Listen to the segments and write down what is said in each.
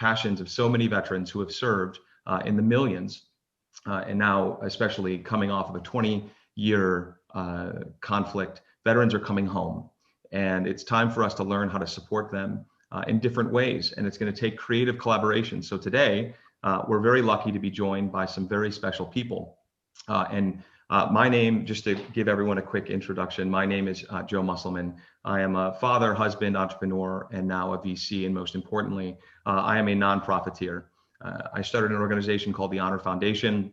passions of so many veterans who have served in the millions, and now especially coming off of a 20-year conflict, veterans are coming home. And it's time for us to learn how to support them in different ways. And it's going to take creative collaboration. So today, we're very lucky to be joined by some very special people. My name, just to give everyone a quick introduction, my name is Joe Musselman. I am a father, husband, entrepreneur, and now a VC. And most importantly, I am a non-profiteer. I started an organization called the Honor Foundation.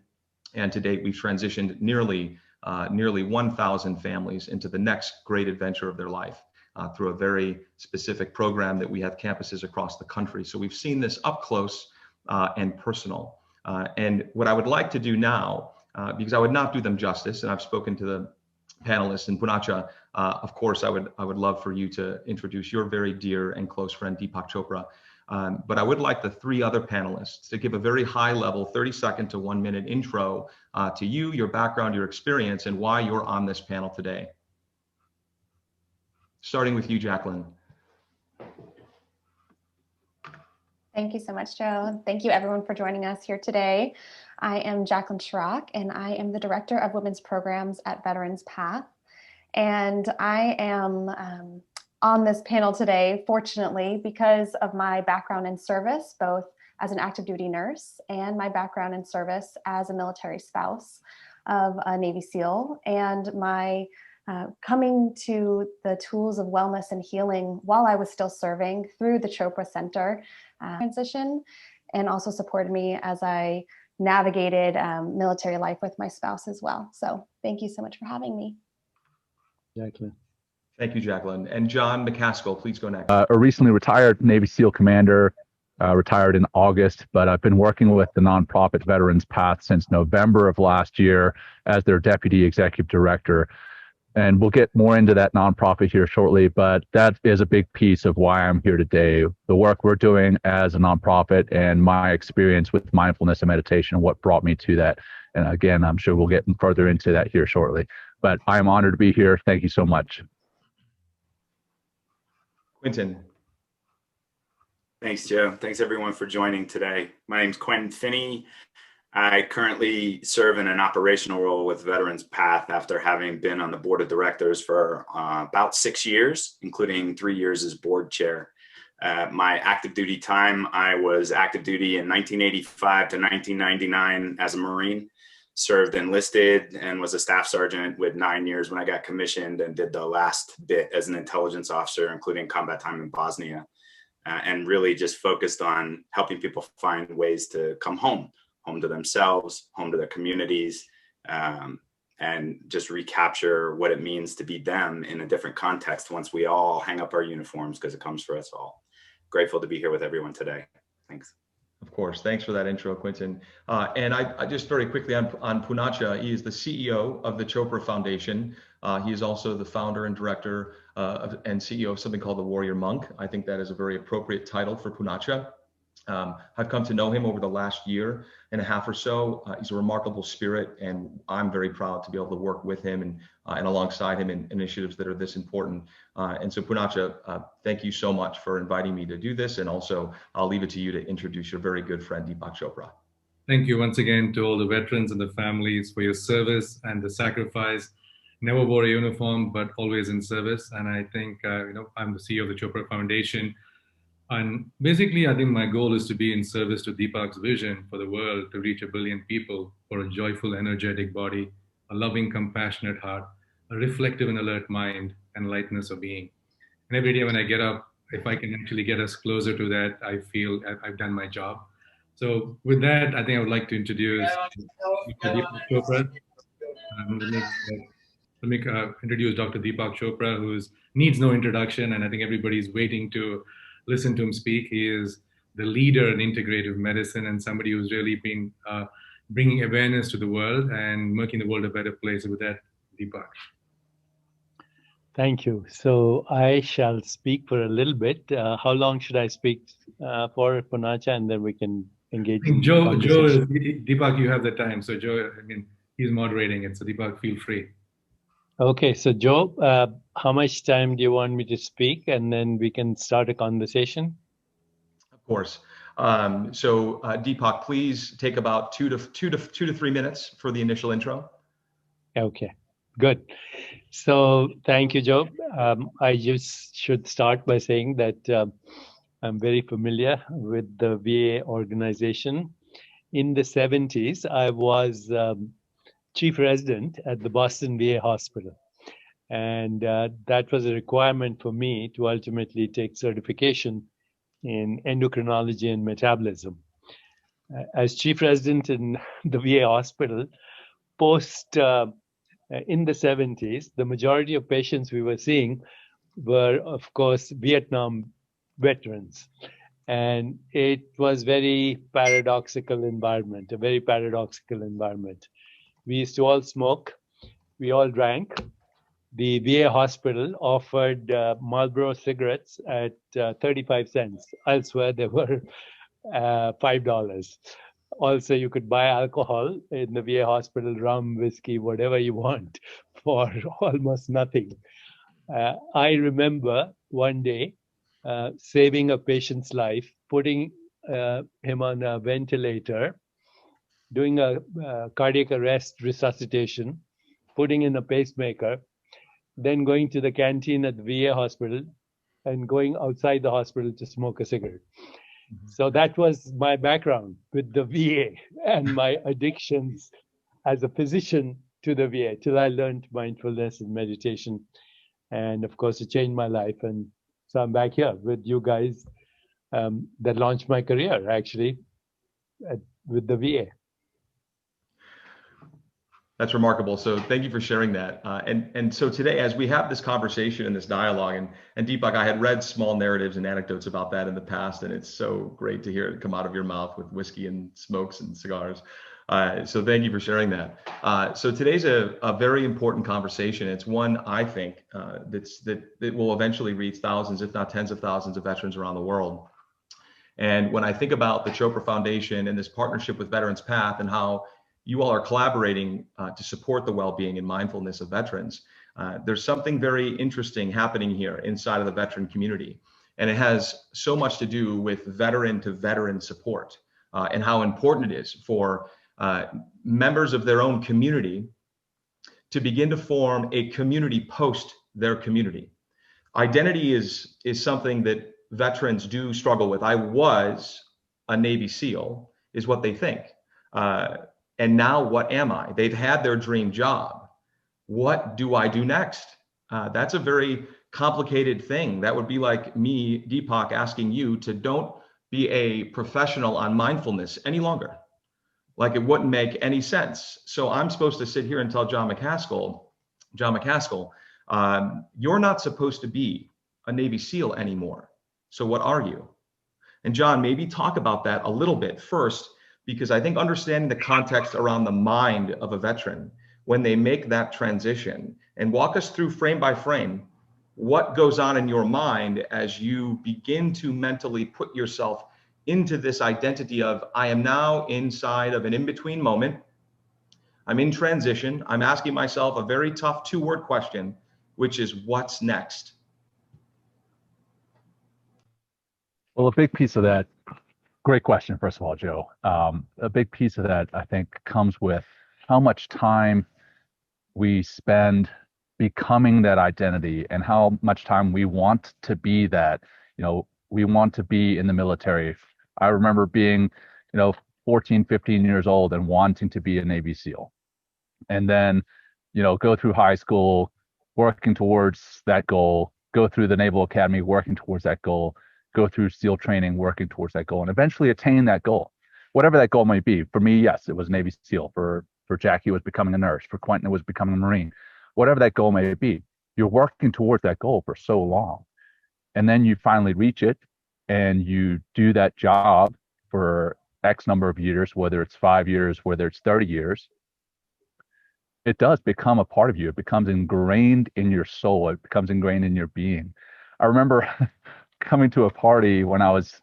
And to date, we've transitioned nearly 1,000 families into the next great adventure of their life through a very specific program that we have campuses across the country. So we've seen this up close and personal. And what I would like to do now, because I would not do them justice, and I've spoken to the panelists, and Poonacha, of course, I would love for you to introduce your very dear and close friend, Deepak Chopra. But I would like the three other panelists to give a very high level, 30-second to 1-minute intro to you, your background, your experience, and why you're on this panel today. Starting with you, Jacqueline. Thank you so much, Joe. Thank you everyone for joining us here today. I am Jacqueline Schrock, and I am the Director of Women's Programs at Veterans PATH. And I am on this panel today, fortunately, because of my background in service, both as an active duty nurse and my background in service as a military spouse of a Navy SEAL, and my coming to the tools of wellness and healing while I was still serving through the Chopra Center transition, and also supported me as I navigated military life with my spouse as well. So thank you so much for having me. Jacqueline. Thank you, Jacqueline. And John McCaskill, please go next. A recently retired Navy SEAL commander, retired in August, but I've been working with the nonprofit Veterans PATH since November of last year as their deputy executive director. And we'll get more into that nonprofit here shortly, but that is a big piece of why I'm here today. The work we're doing as a nonprofit and my experience with mindfulness and meditation and what brought me to that. And again, I'm sure we'll get further into that here shortly, but I'm honored to be here. Thank you so much. Quentin. Thanks, Joe. Thanks everyone for joining today. My name's Quinn Finney. I currently serve in an operational role with Veterans PATH after having been on the board of directors for about 6 years, including 3 years as board chair. My active duty time, I was active duty in 1985 to 1999 as a Marine, served enlisted and was a staff sergeant with 9 years when I got commissioned, and did the last bit as an intelligence officer, including combat time in Bosnia, and really just focused on helping people find ways to come home to themselves, home to their communities, and just recapture what it means to be them in a different context once we all hang up our uniforms, because it comes for us all. Grateful to be here with everyone today. Thanks. Of course. Thanks for that intro, Quentin. And I just very quickly on Poonacha, he is the CEO of the Chopra Foundation. He is also the founder and director and CEO of something called the Warrior Monk. I think that is a very appropriate title for Poonacha. I've come to know him over the last year and a half or so. He's a remarkable spirit, and I'm very proud to be able to work with him and alongside him in initiatives that are this important. And so Poonacha, thank you so much for inviting me to do this. And also I'll leave it to you to introduce your very good friend, Deepak Chopra. Thank you once again to all the veterans and the families for your service and the sacrifice. Never wore a uniform, but always in service. And I think, I'm the CEO of the Chopra Foundation. And basically, I think my goal is to be in service to Deepak's vision for the world, to reach 1 billion people for a joyful, energetic body, a loving, compassionate heart, a reflective and alert mind, and lightness of being. And every day when I get up, if I can actually get us closer to that, I feel I've done my job. So with that, I think I would like to introduce Dr. Deepak Chopra. Let me introduce Dr. Deepak Chopra, who needs no introduction, and I think everybody's waiting to listen to him speak. He is the leader in integrative medicine and somebody who's really been bringing awareness to the world and making the world a better place. With that, Deepak. Thank you. So I shall speak for a little bit. How long should I speak for, Poonacha, and then we can engage in Deepak, you have the time. So Joe, he's moderating it. So Deepak, feel free. Okay, so Joe, how much time do you want me to speak? And then we can start a conversation. Of course. Deepak, please take about two to 3 minutes for the initial intro. Okay, good. So thank you, Joe. I just should start by saying that I'm very familiar with the VA organization. In the 70s, I was chief resident at the Boston VA Hospital. And that was a requirement for me to ultimately take certification in endocrinology and metabolism. As chief resident in the VA hospital, in the 70s, the majority of patients we were seeing were, of course, Vietnam veterans. And it was a very paradoxical environment. We used to all smoke. We all drank. The VA hospital offered Marlboro cigarettes at 35 cents. Elsewhere, they were $5. Also, you could buy alcohol in the VA hospital, rum, whiskey, whatever you want, for almost nothing. I remember one day saving a patient's life, putting him on a ventilator, doing a cardiac arrest resuscitation, putting in a pacemaker, then going to the canteen at the VA hospital and going outside the hospital to smoke a cigarette. So that was my background with the VA and my addictions as a physician to the VA till I learned mindfulness and meditation. And of course, it changed my life. And so I'm back here with you guys that launched my career, actually, with the VA. That's remarkable. So thank you for sharing that. And so today, as we have this conversation and this dialogue, and Deepak, I had read small narratives and anecdotes about that in the past, and it's so great to hear it come out of your mouth with whiskey and smokes and cigars. So thank you for sharing that. So today's a very important conversation. It's one, I think, that will eventually reach thousands, if not tens of thousands of veterans around the world. And when I think about the Chopra Foundation and this partnership with Veterans PATH and how you all are collaborating to support the well-being and mindfulness of veterans, there's something very interesting happening here inside of the veteran community. And it has so much to do with veteran to veteran support and how important it is for members of their own community to begin to form a community post their community. Identity is something that veterans do struggle with. I was a Navy SEAL is what they think. And now what am I? They've had their dream job. What do I do next? That's a very complicated thing. That would be like me, Deepak, asking you to don't be a professional on mindfulness any longer. Like it wouldn't make any sense. So I'm supposed to sit here and tell John McCaskill, you're not supposed to be a Navy SEAL anymore. So what are you? And John, maybe talk about that a little bit first, because I think understanding the context around the mind of a veteran when they make that transition, and walk us through frame by frame what goes on in your mind as you begin to mentally put yourself into this identity of, I am now inside of an in-between moment. I'm in transition. I'm asking myself a very tough two-word question, which is, what's next? Well, a big piece of that, great question, first of all, Joe. A big piece of that, I think, comes with how much time we spend becoming that identity and how much time we want to be that. We want to be in the military. I remember being, 14, 15 years old and wanting to be a Navy SEAL. And then, go through high school, working towards that goal, go through the Naval Academy, working towards that goal, go through SEAL training, working towards that goal, and eventually attain that goal, whatever that goal might be. For me, yes, it was Navy SEAL. For Jackie, it was becoming a nurse. For Quentin, it was becoming a Marine. Whatever that goal may be, you're working towards that goal for so long. And then you finally reach it and you do that job for X number of years, whether it's 5 years, whether it's 30 years. It does become a part of you. It becomes ingrained in your soul. It becomes ingrained in your being. I remember coming to a party when I was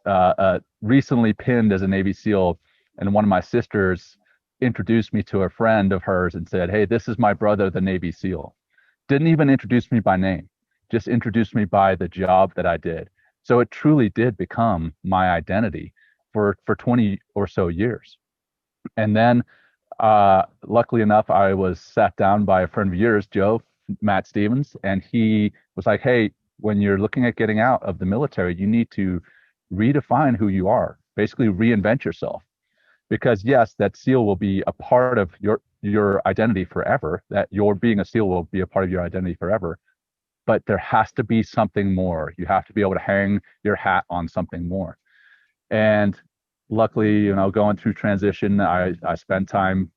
recently pinned as a Navy SEAL, and one of my sisters introduced me to a friend of hers and said, "Hey, this is my brother, the Navy SEAL." Didn't even introduce me by name, just introduced me by the job that I did. So it truly did become my identity for 20 or so years. And then luckily enough, I was sat down by a friend of yours, Joe, Matt Stevens, and he was like, hey, when you're looking at getting out of the military, you need to redefine who you are, basically reinvent yourself. Because yes, that SEAL will be a part of your identity forever, that your being a SEAL will be a part of your identity forever, but there has to be something more. You have to be able to hang your hat on something more. And luckily, going through transition, I spent time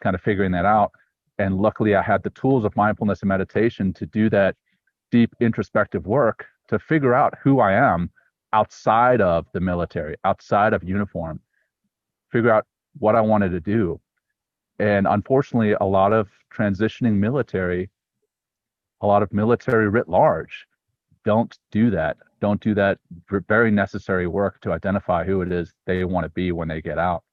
kind of figuring that out. And luckily, I had the tools of mindfulness and meditation to do that deep introspective work to figure out who I am outside of the military, outside of uniform, figure out what I wanted to do. And unfortunately, a lot of military writ large don't do that very necessary work to identify who it is they want to be when they get out.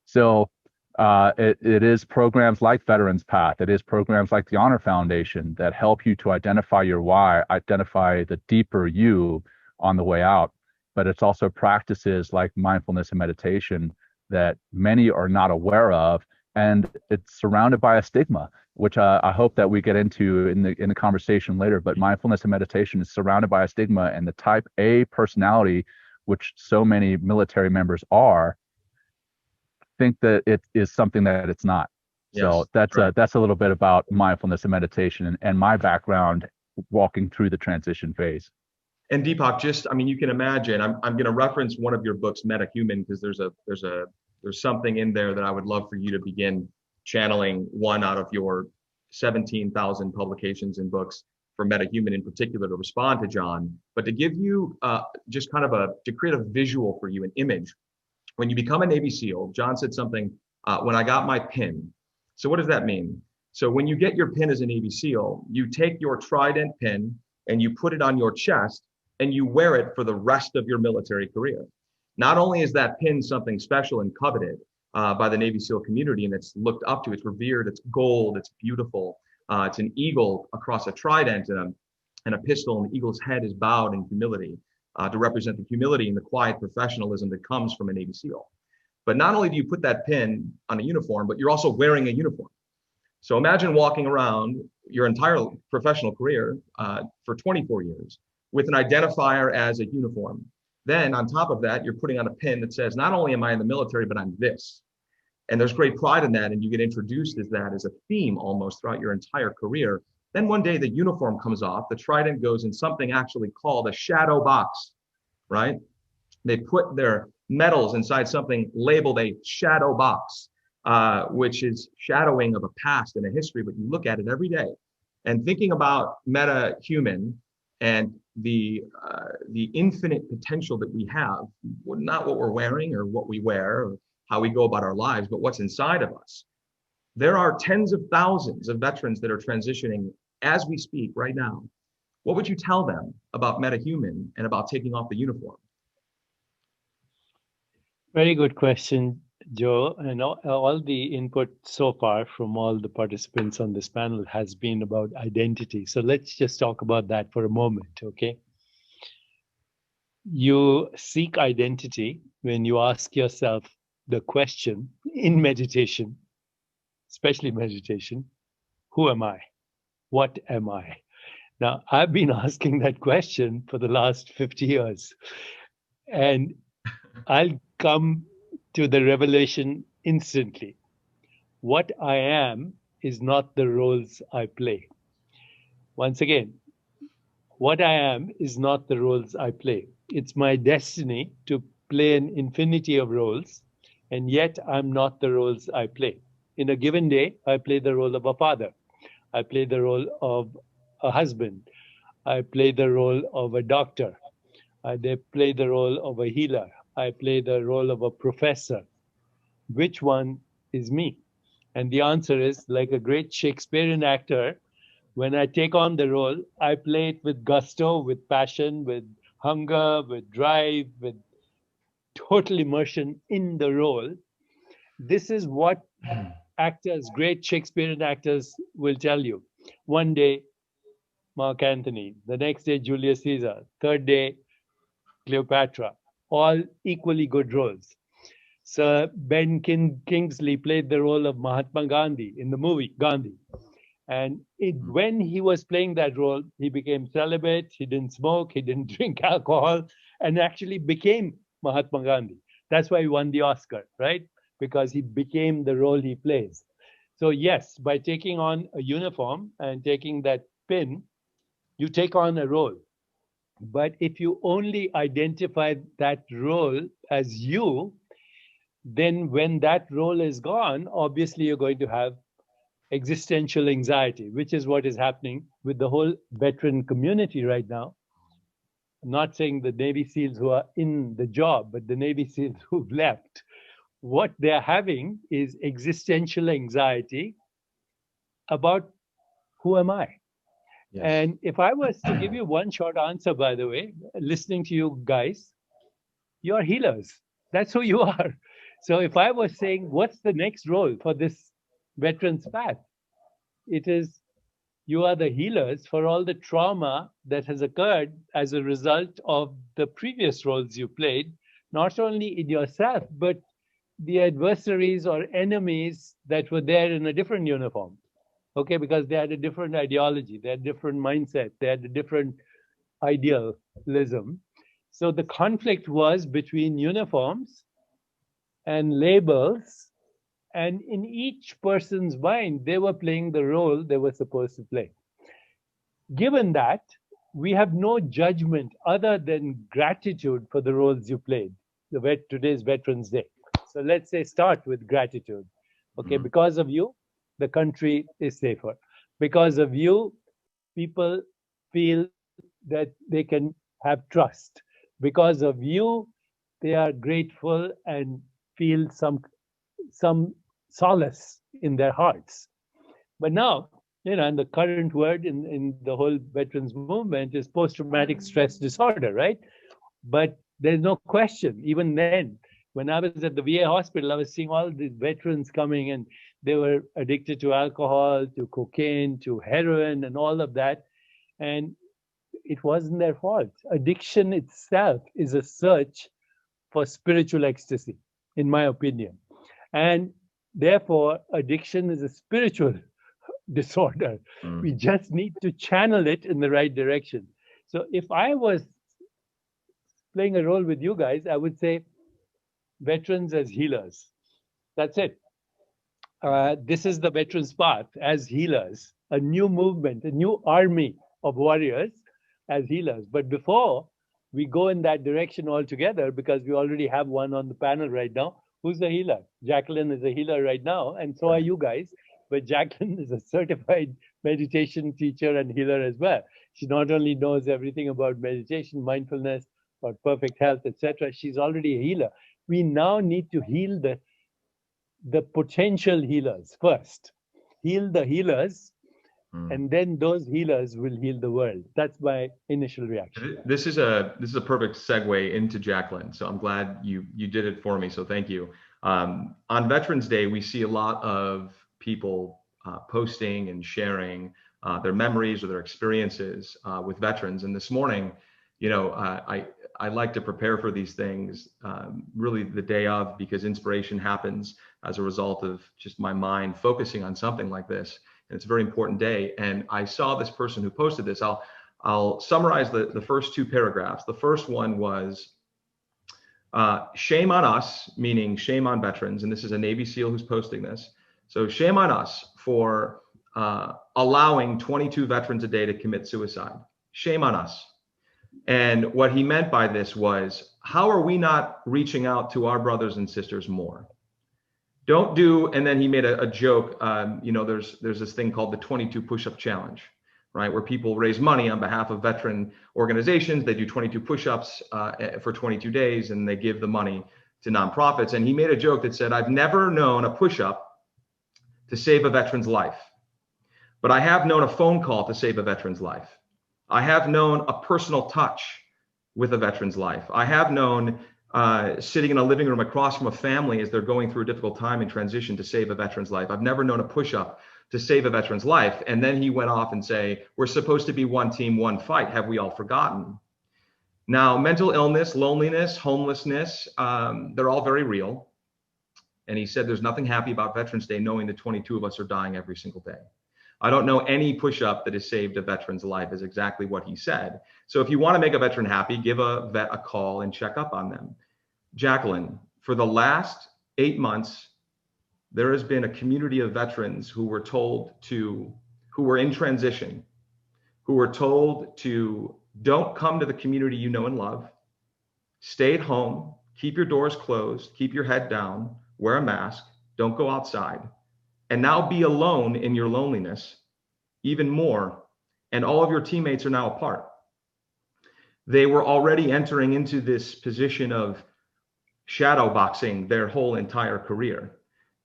So it is programs like Veterans Path, it is programs like the Honor Foundation that help you to identify your why, identify the deeper you on the way out. But it's also practices like mindfulness and meditation that many are not aware of, and it's surrounded by a stigma, which I hope that we get into in the conversation later. But mindfulness and meditation is surrounded by a stigma, and the type A personality, which so many military members think that it is something that it's not. Yes, so that's a little bit about mindfulness and meditation and my background walking through the transition phase. And Deepak, you can imagine, I'm going to reference one of your books, Metahuman, because there's something in there that I would love for you to begin channeling one out of your 17,000 publications and books for Metahuman in particular to respond to John, but to give you to create a visual for you, an image. When you become a Navy SEAL, John said something, when I got my pin. So what does that mean? So when you get your pin as a Navy SEAL, you take your trident pin and you put it on your chest and you wear it for the rest of your military career. Not only is that pin something special and coveted by the Navy SEAL community, and it's looked up to, it's revered, it's gold, it's beautiful. It's an eagle across a trident and a pistol, and the eagle's head is bowed in humility to represent the humility and the quiet professionalism that comes from a Navy SEAL. But not only do you put that pin on a uniform, but you're also wearing a uniform. So imagine walking around your entire professional career for 24 years with an identifier as a uniform. Then on top of that, you're putting on a pin that says, not only am I in the military, but I'm this. And there's great pride in that. And you get introduced as that as a theme almost throughout your entire career. Then one day the uniform comes off, the trident goes in something actually called a shadow box, right? They put their medals inside something labeled a shadow box, which is shadowing of a past and a history, but you look at it every day. And thinking about Metahuman and the infinite potential that we have, not what we're wearing or what we wear or how we go about our lives, but what's inside of us. There are tens of thousands of veterans that are transitioning as we speak right now. What would you tell them about Metahuman and about taking off the uniform? Very good question, Joe. And all the input so far from all the participants on this panel has been about identity. So let's just talk about that for a moment, okay? You seek identity when you ask yourself the question in meditation, especially meditation, who am I? What am I? Now, I've been asking that question for the last 50 years, and I'll come to the revelation instantly. What I am is not the roles I play. Once again, what I am is not the roles I play. It's my destiny to play an infinity of roles, and yet I'm not the roles I play. In a given day, I play the role of a father. I play the role of a husband. I play the role of a doctor. I play the role of a healer. I play the role of a professor. Which one is me? And the answer is, like a great Shakespearean actor, when I take on the role, I play it with gusto, with passion, with hunger, with drive, with total immersion in the role. This is what actors, great Shakespearean actors, will tell you. One day, Mark Antony, the next day, Julius Caesar, third day, Cleopatra, all equally good roles. Sir Ben Kingsley played the role of Mahatma Gandhi in the movie Gandhi. And when he was playing that role, he became celibate, he didn't smoke, he didn't drink alcohol, and actually became Mahatma Gandhi. That's why he won the Oscar, right? Because he became the role he plays. So yes, by taking on a uniform and taking that pin, you take on a role. But if you only identify that role as you, then when that role is gone, obviously you're going to have existential anxiety, which is what is happening with the whole veteran community right now. I'm not saying the Navy SEALs who are in the job, but the Navy SEALs who've left. What they're having is existential anxiety about who am I? Yes. And if I was to give you one short answer, by the way, listening to you guys, you're healers. That's who you are. So if I was saying, what's the next role for this veterans path? It is you are the healers for all the trauma that has occurred as a result of the previous roles you played, not only in yourself, but the adversaries or enemies that were there in a different uniform. Okay, because they had a different ideology, they had a different mindset, they had a different idealism. So the conflict was between uniforms and labels, and in each person's mind, they were playing the role they were supposed to play. Given that, we have no judgment other than gratitude for the roles you played. Today's Veterans Day. So let's say start with gratitude. Okay, because of you, the country is safer. Because of you, people feel that they can have trust. Because of you, they are grateful and feel some solace in their hearts. But now, and the current word in the whole veterans movement is post-traumatic stress disorder, right? But there's no question, even then, when I was at the VA hospital, I was seeing all these veterans coming and they were addicted to alcohol, to cocaine, to heroin, and all of that. And it wasn't their fault. Addiction itself is a search for spiritual ecstasy, in my opinion. And therefore, addiction is a spiritual disorder. We just need to channel it in the right direction. So if I was playing a role with you guys, I would say veterans as healers. That's it. This is the veterans path as healers, a new movement, a new army of warriors as healers. But before we go in that direction altogether, because we already have one on the panel right now, who's a healer? Jacqueline is a healer right now, and so are you guys. But Jacqueline is a certified meditation teacher and healer as well. She not only knows everything about meditation, mindfulness, about perfect health, etc. She's already a healer. We now need to heal the potential healers first. Heal the healers, and then those healers will heal the world. That's my initial reaction. This is a perfect segue into Jacqueline. So I'm glad you did it for me. So thank you. On Veterans Day, we see a lot of people posting and sharing their memories or their experiences with veterans. And this morning, I like to prepare for these things really the day of, because inspiration happens as a result of just my mind focusing on something like this. And it's a very important day. And I saw this person who posted this. I'll summarize the first two paragraphs. The first one was shame on us, meaning shame on veterans. And this is a Navy SEAL who's posting this. So shame on us for allowing 22 veterans a day to commit suicide. Shame on us. And what he meant by this was, how are we not reaching out to our brothers and sisters more? Don't do, and then he made a joke, there's this thing called the 22 push-up challenge, right? Where people raise money on behalf of veteran organizations. They do 22 push-ups for 22 days, and they give the money to nonprofits. And he made a joke that said, I've never known a push-up to save a veteran's life, but I have known a phone call to save a veteran's life. I have known a personal touch with a veteran's life. I have known sitting in a living room across from a family as they're going through a difficult time in transition to save a veteran's life. I've never known a push-up to save a veteran's life. And then he went off and say, we're supposed to be one team, one fight. Have we all forgotten? Now, mental illness, loneliness, homelessness, they're all very real. And he said there's nothing happy about Veterans Day knowing that 22 of us are dying every single day. I don't know any push-up that has saved a veteran's life, is exactly what he said. So if you want to make a veteran happy, give a vet a call and check up on them. Jacqueline, for the last 8 months, there has been a community of veterans who were in transition, who were told to don't come to the community you know and love, stay at home, keep your doors closed, keep your head down, wear a mask, don't go outside, and now be alone in your loneliness even more, and all of your teammates are now apart. They were already entering into this position of shadow boxing their whole entire career.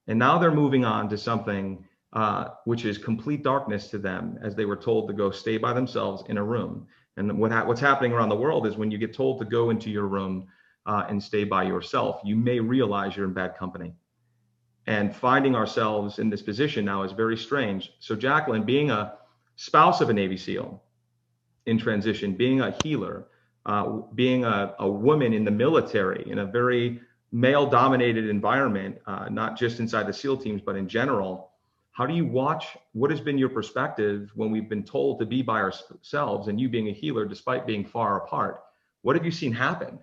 And now they're moving on to something which is complete darkness to them, as they were told to go stay by themselves in a room. And what's happening around the world is when you get told to go into your room and stay by yourself, you may realize you're in bad company. And finding ourselves in this position now is very strange. So Jacqueline, being a spouse of a Navy SEAL in transition, being a healer, being a woman in the military, in a very male-dominated environment, not just inside the SEAL teams, but in general, how do you watch, what has been your perspective when we've been told to be by ourselves, and you being a healer despite being far apart? What have you seen happen?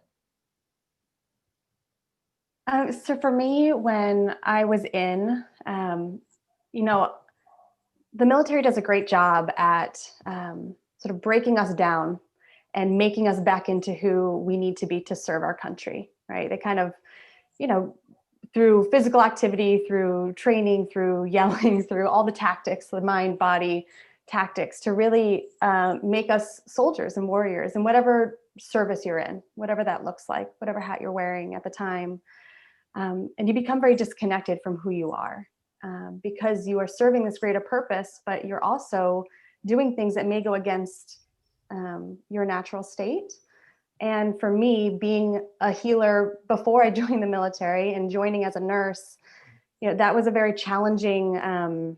So for me, when I was in, the military does a great job at sort of breaking us down and making us back into who we need to be to serve our country, right? They kind of, through physical activity, through training, through yelling, through all the tactics, the mind, body tactics, to really make us soldiers and warriors in whatever service you're in, whatever that looks like, whatever hat you're wearing at the time. And you become very disconnected from who you are because you are serving this greater purpose, but you're also doing things that may go against your natural state. And for me, being a healer before I joined the military and joining as a nurse, that was a very challenging kind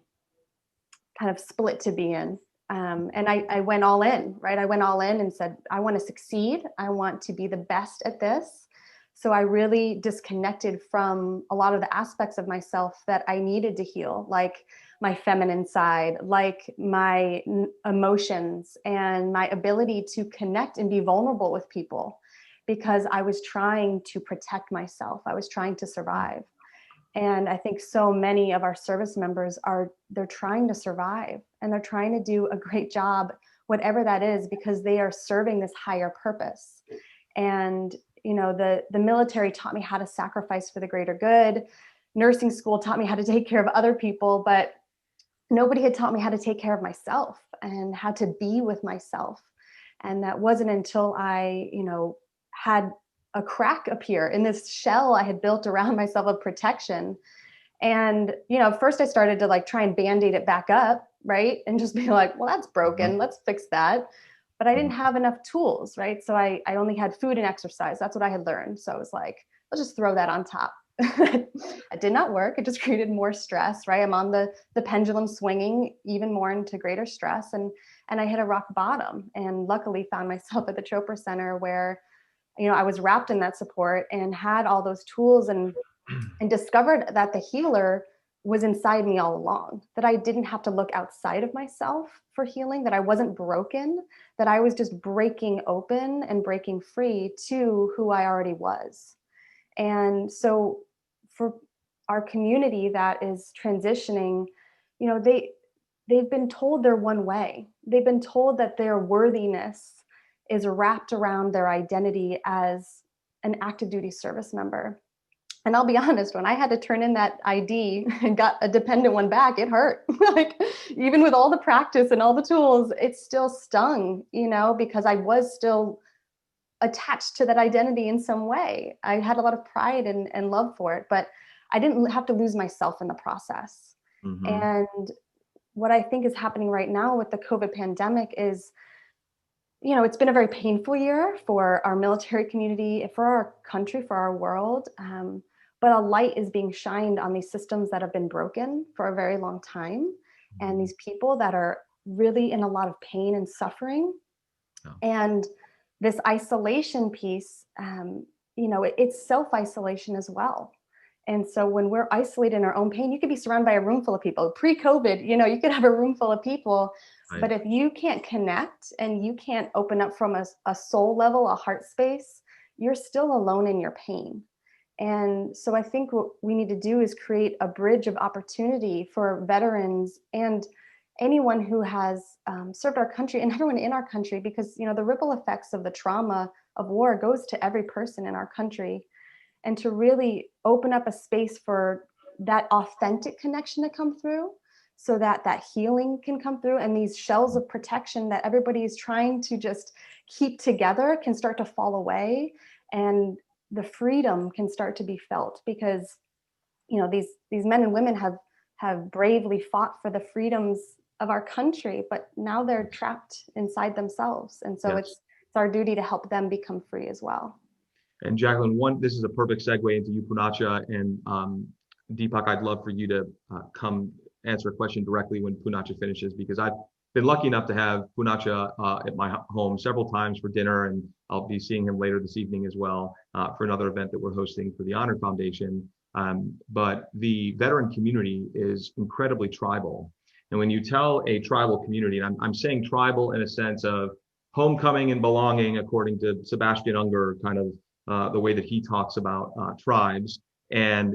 of split to be in. And I went all in, right? I went all in and said, I want to succeed. I want to be the best at this. So I really disconnected from a lot of the aspects of myself that I needed to heal, like my feminine side, like my emotions and my ability to connect and be vulnerable with people, because I was trying to protect myself. I was trying to survive. And I think so many of our service members they're trying to survive, and they're trying to do a great job, whatever that is, because they are serving this higher purpose. And the military taught me how to sacrifice for the greater good. Nursing school taught me how to take care of other people, but nobody had taught me how to take care of myself and how to be with myself. And that wasn't until I, had a crack appear in this shell I had built around myself of protection. And, first I started to try and band-aid it back up, right? And just be like, well, that's broken. Let's fix that. But I didn't have enough tools, right? So I only had food and exercise. That's what I had learned. So I was like, let's just throw that on top. It did not work. It just created more stress, right? I'm on the pendulum swinging even more into greater stress. And I hit a rock bottom, and luckily found myself at the Chopra Center where, I was wrapped in that support and had all those tools and discovered that the healer was inside me all along, that I didn't have to look outside of myself for healing, that I wasn't broken, that I was just breaking open and breaking free to who I already was. And so for our community that is transitioning, they've been told they're one way. They've been told that their worthiness is wrapped around their identity as an active duty service member. And I'll be honest, when I had to turn in that ID and got a dependent one back, it hurt. Even with all the practice and all the tools, it still stung, because I was still attached to that identity in some way. I had a lot of pride and love for it, but I didn't have to lose myself in the process. Mm-hmm. And what I think is happening right now with the COVID pandemic is, it's been a very painful year for our military community, for our country, for our world. But a light is being shined on these systems that have been broken for a very long time, and these people that are really in a lot of pain and suffering. Oh. And this isolation piece, it's self-isolation as well. And so when we're isolated in our own pain, you could be surrounded by a room full of people. Pre-COVID, you could have a room full of people, right. But if you can't connect and you can't open up from a soul level, a heart space, you're still alone in your pain. And so I think what we need to do is create a bridge of opportunity for veterans and anyone who has served our country and everyone in our country, because the ripple effects of the trauma of war goes to every person in our country, and to really open up a space for that authentic connection to come through, so that that healing can come through, and these shells of protection that everybody is trying to just keep together can start to fall away, and the freedom can start to be felt, because these men and women have bravely fought for the freedoms of our country, but now they're trapped inside themselves, and so yes. it's our duty to help them become free as well. And Jacqueline, this is a perfect segue into you, Poonacha, and Deepak, I'd love for you to come answer a question directly when Poonacha finishes, because I've been lucky enough to have Poonacha at my home several times for dinner, and I'll be seeing him later this evening as well for another event that we're hosting for the Honor Foundation. But the veteran community is incredibly tribal. And when you tell a tribal community, and I'm saying tribal in a sense of homecoming and belonging, according to Sebastian Unger, kind of the way that he talks about tribes. And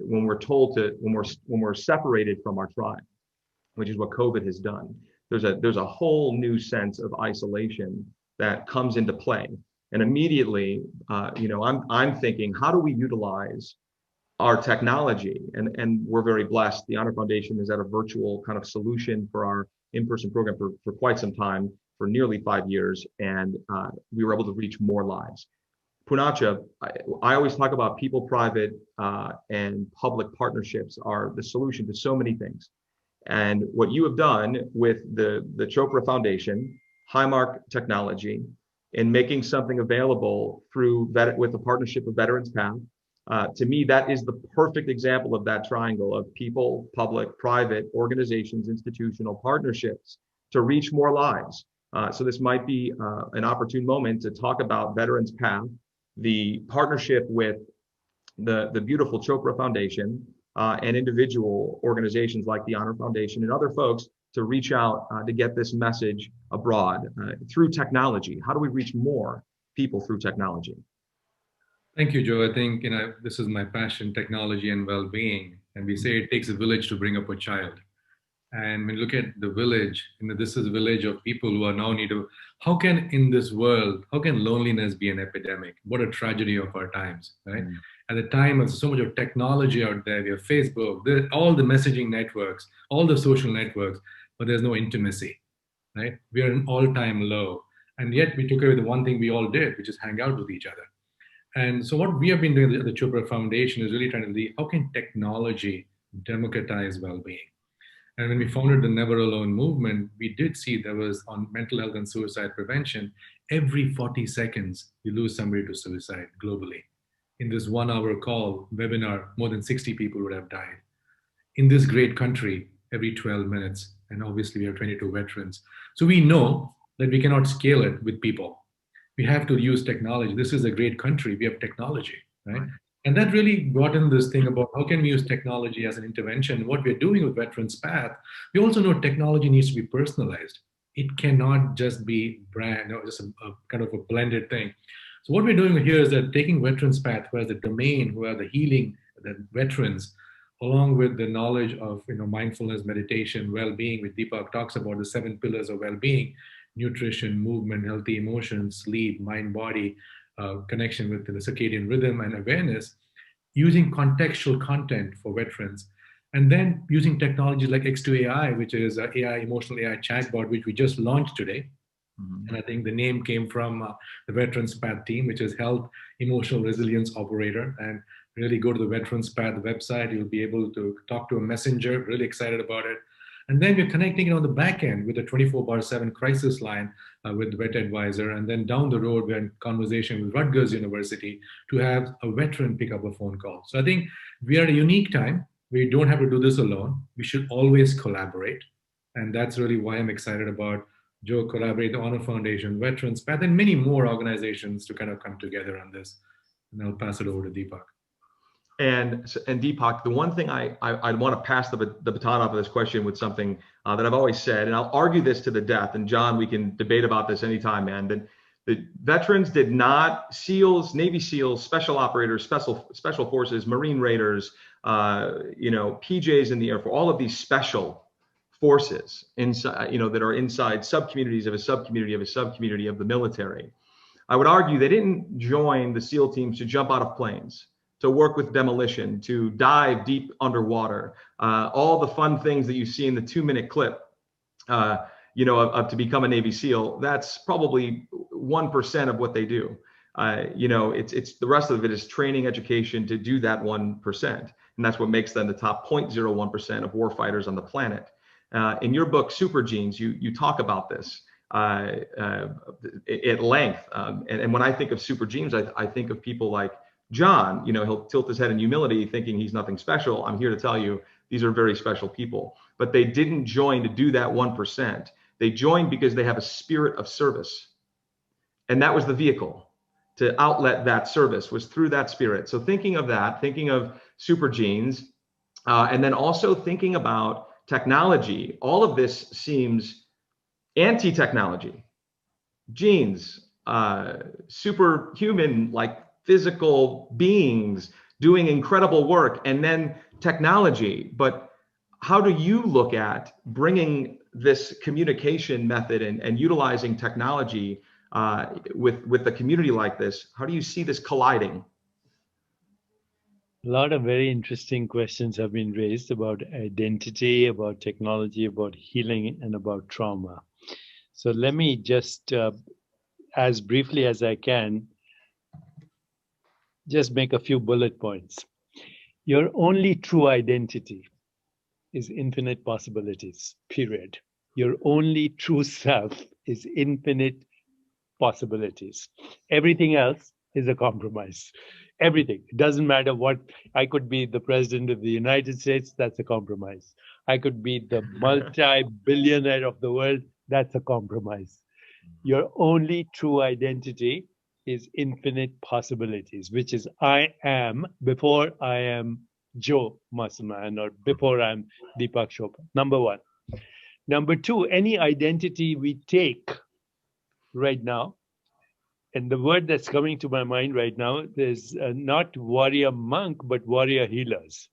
when we're separated from our tribe, which is what COVID has done, there's a whole new sense of isolation that comes into play. And immediately, I'm thinking, how do we utilize our technology? And we're very blessed. The Honor Foundation is at a virtual kind of solution for our in-person program for quite some time, for nearly 5 years, and we were able to reach more lives. Poonacha, I always talk about people-private and public partnerships are the solution to so many things. And what you have done with the Chopra Foundation, Highmark Technology, in making something available with the partnership of Veterans Path, to me, that is the perfect example of that triangle of people, public, private, organizations, institutional partnerships to reach more lives. So this might be an opportune moment to talk about Veterans Path, the partnership with the beautiful Chopra Foundation, and individual organizations like the Honor Foundation and other folks to reach out to get this message abroad through technology. How do we reach more people through technology? Thank you, Joe. I think this is my passion, technology and well-being. And we say it takes a village to bring up a child. And when you look at the village, this is a village of people who are now how can loneliness be an epidemic? What a tragedy of our times, right? Mm. At the time of so much of technology out there, we have Facebook, all the messaging networks, all the social networks, but there's no intimacy, right? We are an all-time low. And yet we took away the one thing we all did, which is hang out with each other. And so what we have been doing at the Chopra Foundation is really trying to see how can technology democratize well-being? And when we founded the Never Alone movement, we did see there was on mental health and suicide prevention, every 40 seconds, you lose somebody to suicide globally. In this 1 hour call, webinar, more than 60 people would have died. In this great country, every 12 minutes, and obviously we have 22 veterans. So we know that we cannot scale it with people. We have to use technology. This is a great country, we have technology, right? And that really brought in this thing about how can we use technology as an intervention. What we're doing with Veterans Path, we also know technology needs to be personalized. It cannot just be just a kind of a blended thing. So what we're doing here is that taking Veterans Path, who has the domain, who are the healing, the veterans, along with the knowledge of mindfulness, meditation, well-being, which Deepak talks about, the 7 pillars of well-being: nutrition, movement, healthy emotions, sleep, mind, body, connection with the circadian rhythm and awareness, using contextual content for veterans, and then using technologies like X2AI, which is an emotional AI chatbot, which we just launched today. Mm-hmm. And I think the name came from the Veterans Path team, which is Health Emotional Resilience Operator. And really go to the Veterans Path website. You'll be able to talk to a messenger, really excited about it. And then we're connecting it on the back end with a 24/7 crisis line with the Vet Advisor. And then down the road, we're in conversation with Rutgers University to have a veteran pick up a phone call. So I think we are at a unique time. We don't have to do this alone. We should always collaborate. And that's really why I'm excited about Joe collaborate, the Honor Foundation, Veterans Path, and many more organizations to kind of come together on this. And I'll pass it over to Deepak. And Deepak, the one thing I want to pass the baton off of this question with something that I've always said, and I'll argue this to the death. And John, we can debate about this anytime, man. That the veterans did not, SEALs, Navy SEALs, special operators, special forces, Marine Raiders, PJs in the Air Force, all of these special forces inside, that are inside subcommunities of a subcommunity of a subcommunity of the military. I would argue they didn't join the SEAL teams to jump out of planes, to work with demolition, to dive deep underwater, all the fun things that you see in the 2-minute clip, to become a Navy SEAL. That's probably 1% of what they do. It's the rest of it is training, education to do that 1%, and that's what makes them the top 0.01% of warfighters on the planet. In your book, Super Genes, you talk about this at length. And when I think of super genes, I think of people like John. He'll tilt his head in humility, thinking he's nothing special. I'm here to tell you, these are very special people. But they didn't join to do that 1%. They joined because they have a spirit of service. And that was the vehicle to outlet that service, was through that spirit. So thinking of that, thinking of super genes, and then also thinking about technology, all of this seems anti-technology. Genes, superhuman, like physical beings doing incredible work, and then technology. But how do you look at bringing this communication method and utilizing technology with the community like this? How do you see this colliding? A lot of very interesting questions have been raised about identity, about technology, about healing, and about trauma. So let me just, as briefly as I can, just make a few bullet points. Your only true identity is infinite possibilities, period. Your only true self is infinite possibilities. Everything else is a compromise. Everything. It doesn't matter what. I could be the president of the United States, that's a compromise. I could be the multi-billionaire of the world, that's a compromise. Your only true identity is infinite possibilities, which is I am before I am Joe Musselman or before I'm Deepak Chopra. Number one. Number two, any identity we take right now, and the word that's coming to my mind right now is not warrior monk, but warrior healers.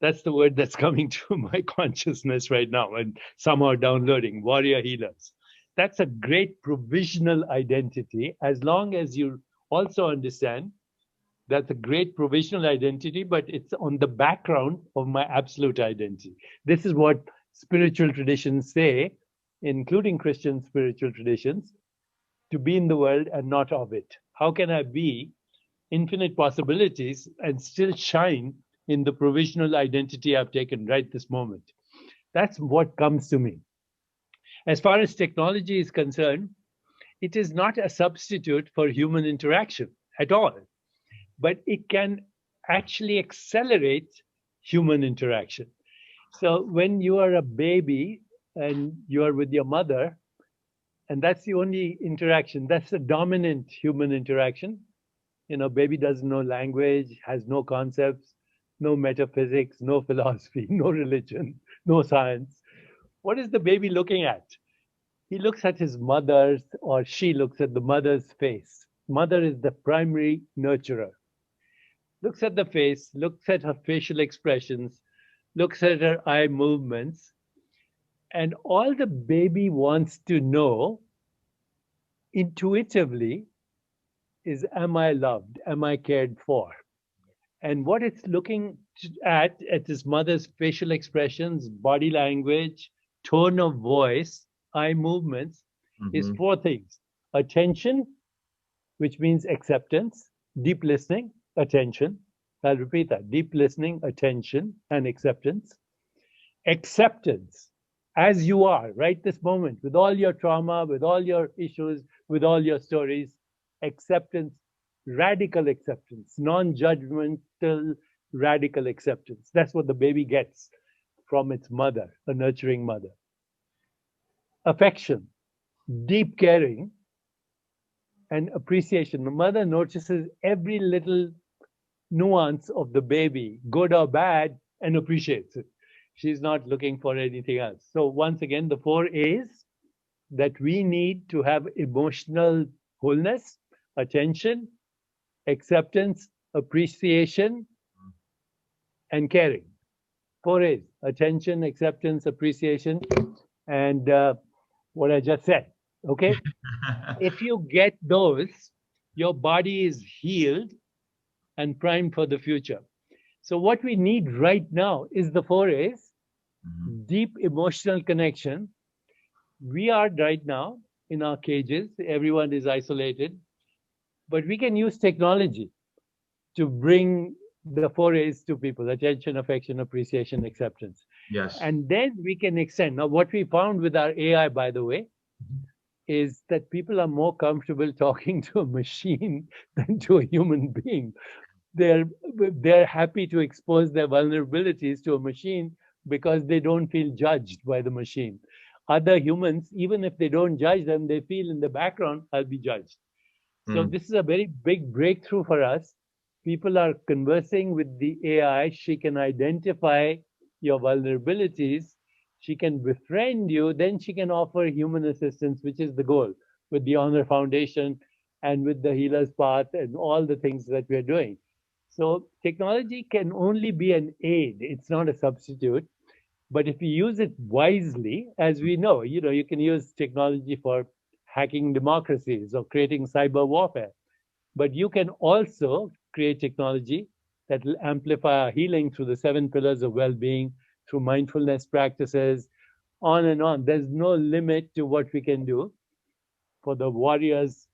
That's the word that's coming to my consciousness right now and somehow downloading, warrior healers. That's a great provisional identity, as long as you also understand that's a great provisional identity, but it's on the background of my absolute identity. This is what spiritual traditions say, including Christian spiritual traditions, to be in the world and not of it. How can I be infinite possibilities and still shine in the provisional identity I've taken right this moment? That's what comes to me. As far as technology is concerned, it is not a substitute for human interaction at all, but it can actually accelerate human interaction. So when you are a baby and you are with your mother, and that's the only interaction, that's the dominant human interaction. Baby doesn't know language, has no concepts, no metaphysics, no philosophy, no religion, no science. What is the baby looking at? He looks at his mother's, or she looks at the mother's face. Mother is the primary nurturer. Looks at the face, looks at her facial expressions, looks at her eye movements, and all the baby wants to know intuitively is, am I loved? Am I cared for? And what it's looking at his mother's facial expressions, body language, tone of voice, eye movements, is four things. Attention, which means acceptance, deep listening, attention. I'll repeat that. Deep listening, attention, and acceptance. Acceptance, as you are right this moment, with all your trauma, with all your issues, with all your stories. Acceptance, radical acceptance, non-judgmental, radical acceptance. That's what the baby gets from its mother, a nurturing mother. Affection, deep caring and appreciation. The mother notices every little nuance of the baby, good or bad, and appreciates it. She's not looking for anything else. So once again, the 4 A's that we need to have emotional wholeness, attention, acceptance, appreciation, and caring. 4 A's: attention, acceptance, appreciation, and what I just said. Okay? If you get those, your body is healed and primed for the future. So what we need right now is the 4 A's, deep emotional connection. We are right now in our cages, everyone is isolated, but we can use technology to bring the 4 A's to people: attention, affection, appreciation, acceptance. Yes. And then we can extend. Now, what we found with our AI, by the way, is that people are more comfortable talking to a machine than to a human being. They're happy to expose their vulnerabilities to a machine because they don't feel judged by the machine. Other humans, even if they don't judge them, they feel in the background, I'll be judged. So this is a very big breakthrough for us. People are conversing with the AI. She can identify your vulnerabilities. She can befriend you. Then she can offer human assistance, which is the goal with the Honor Foundation and with the Healer's Path and all the things that we're doing. So technology can only be an aid. It's not a substitute. But if you use it wisely, as we know, you can use technology for hacking democracies or creating cyber warfare. But you can also create technology that will amplify our healing through the 7 pillars of well-being, through mindfulness practices, on and on. There's no limit to what we can do for the warriors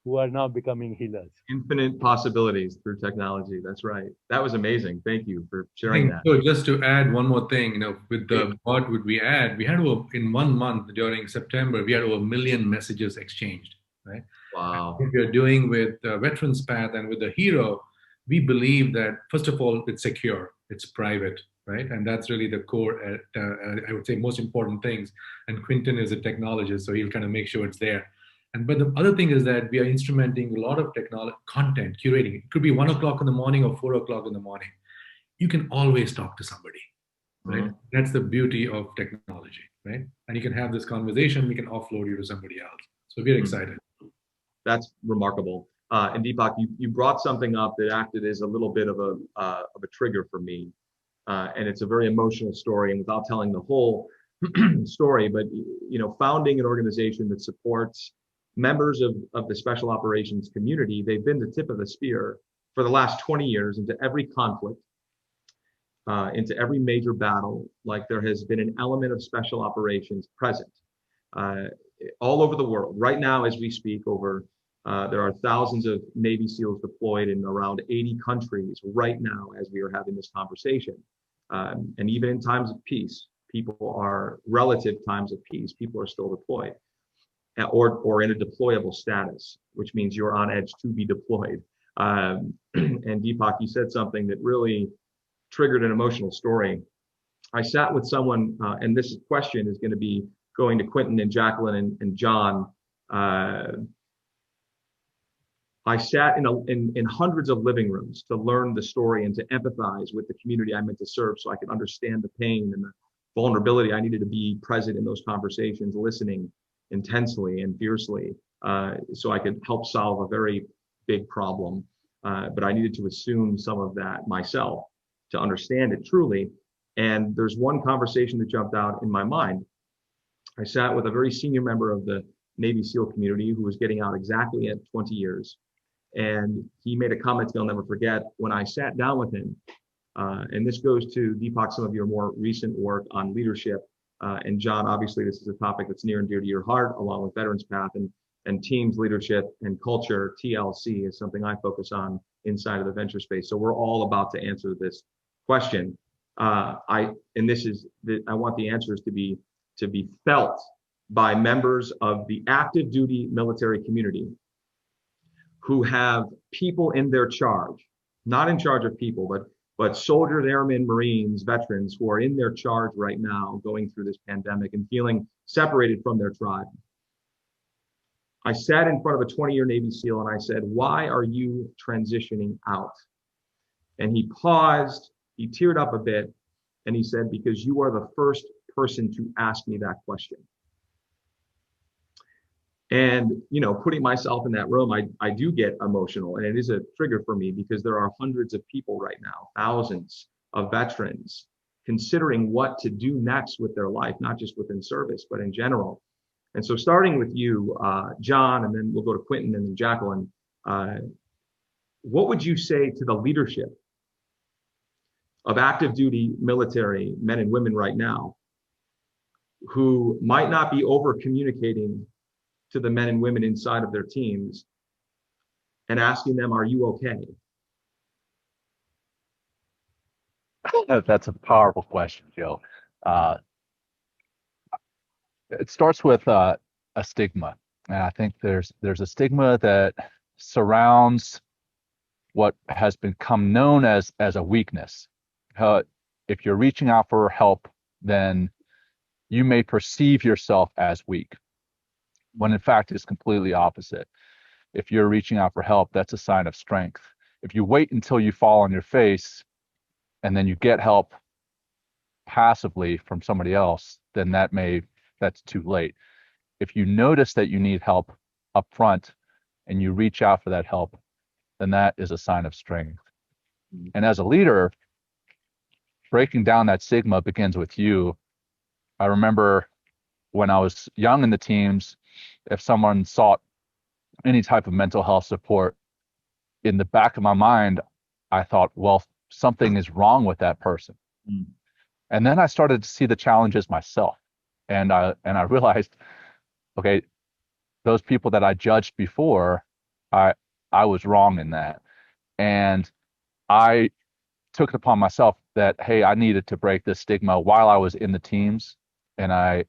who are now becoming healers. Infinite possibilities through technology. That's right. That was amazing. Thank you for sharing that. So just to add one more thing, with the what would we add? We had in 1 month during September, we had over 1 million messages exchanged, right? Wow. What we're doing with Veterans Path and with the Hero, we believe that, first of all, it's secure, it's private, right? And that's really the core, I would say, most important things. And Quentin is a technologist, so he'll kind of make sure it's there. But the other thing is that we are instrumenting a lot of content, curating. It could be 1 o'clock in the morning or 4 o'clock in the morning. You can always talk to somebody, right? That's the beauty of technology, right? And you can have this conversation, we can offload you to somebody else. So we're excited. That's remarkable. And Deepak, you brought something up that acted as a little bit of a trigger for me. And it's a very emotional story, and without telling the whole story, but founding an organization that supports members of the special operations community, they've been the tip of the spear for the last 20 years into every conflict, into every major battle. Like, there has been an element of special operations present all over the world. Right now, as we speak, there are thousands of Navy SEALs deployed in around 80 countries right now as we are having this conversation. And even in times of peace, relative times of peace, people are still deployed. Or in a deployable status, which means you're on edge to be deployed. And Deepak, you said something that really triggered an emotional story. I sat with someone, and this question is going to be going to Quentin and Jacqueline and John. I sat in hundreds of living rooms to learn the story and to empathize with the community I meant to serve, so I could understand the pain and the vulnerability. I needed to be present in those conversations, listening intensely and fiercely, so I could help solve a very big problem. But I needed to assume some of that myself to understand it truly. And there's one conversation that jumped out in my mind. I sat with a very senior member of the Navy SEAL community who was getting out exactly at 20 years. And he made a comment I'll never forget when I sat down with him. And this goes to Deepak, some of your more recent work on leadership. And John, obviously, this is a topic that's near and dear to your heart, along with Veterans Path and teams, leadership, and culture. TLC is something I focus on inside of the venture space. So we're all about to answer this question. I want the answers to be felt by members of the active duty military community who have people in their charge, not in charge of people, but soldiers, airmen, Marines, veterans who are in their charge right now, going through this pandemic and feeling separated from their tribe. I sat in front of a 20-year Navy SEAL and I said, why are you transitioning out? And he paused, he teared up a bit, and he said, because you are the first person to ask me that question. And, you know, putting myself in that room, I do get emotional, and it is a trigger for me because there are hundreds of people right now, thousands of veterans considering what to do next with their life, not just within service, but in general. And so starting with you, John, and then we'll go to Quentin and then Jacqueline, what would you say to the leadership of active duty military men and women right now who might not be over communicating to the men and women inside of their teams and asking them, are you okay? That's a powerful question, Joe. It starts with a stigma. And I think there's a stigma that surrounds what has become known as a weakness. If you're reaching out for help, then you may perceive yourself as weak, when in fact it's completely opposite. If you're reaching out for help, that's a sign of strength. If you wait until you fall on your face and then you get help passively from somebody else, then that's too late. If you notice that you need help up front and you reach out for that help, then that is a sign of strength. And as a leader, breaking down that stigma begins with you. I remember when I was young in the teams, if someone sought any type of mental health support, in the back of my mind, I thought, well, something is wrong with that person. And then I started to see the challenges myself. And I realized, okay, those people that I judged before, I was wrong in that. And I took it upon myself that, hey, I needed to break this stigma while I was in the teams. And I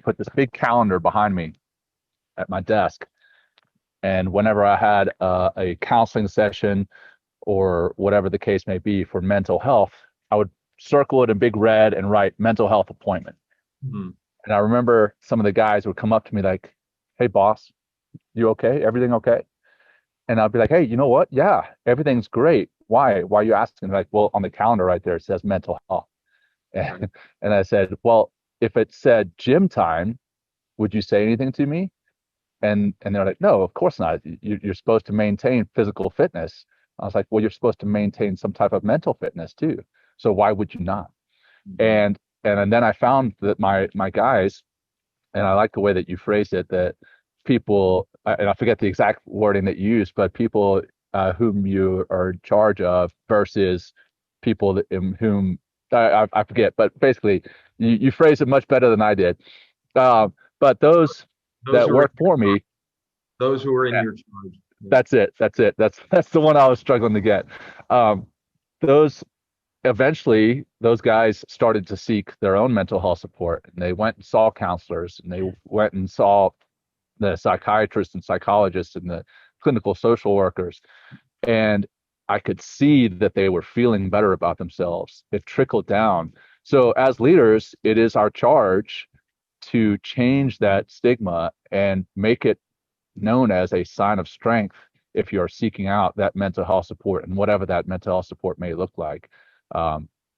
put this big calendar behind me at my desk. And whenever I had a counseling session or whatever the case may be for mental health, I would circle it in big red and write mental health appointment. And I remember some of the guys would come up to me like, hey, boss, you okay? Everything okay? And I'd be like, hey, you know what? Yeah, everything's great. Why? Why are you asking? Like, well, on the calendar right there, it says mental health. And I said, well, if it said gym time, would you say anything to me? And they're like, no, of course not. You're supposed to maintain physical fitness. I was like, well, you're supposed to maintain some type of mental fitness too. So why would you not? And then I found that my guys, and I like the way that you phrased it, that people, and I forget the exact wording that you used, but people whom you are in charge of versus people that, in whom I forget, but basically you phrased it much better than I did. But those that work for me, those who are in your charge. That's it. That's the one I was struggling to get. Eventually those guys started to seek their own mental health support, and they went and saw counselors, and they went and saw the psychiatrists and psychologists and the clinical social workers. And I could see that they were feeling better about themselves. It trickled down. So as leaders, it is our charge to change that stigma and make it known as a sign of strength if you're seeking out that mental health support, and whatever that mental health support may look like.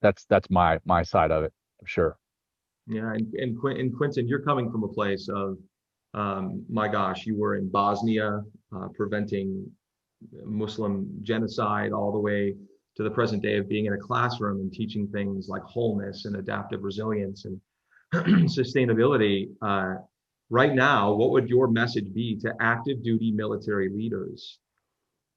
That's my side of it, for sure. Yeah, and Quentin, you're coming from a place of, my gosh, you were in Bosnia preventing Muslim genocide, all the way to the present day of being in a classroom and teaching things like wholeness and adaptive resilience and sustainability. Right now, what would your message be to active duty military leaders,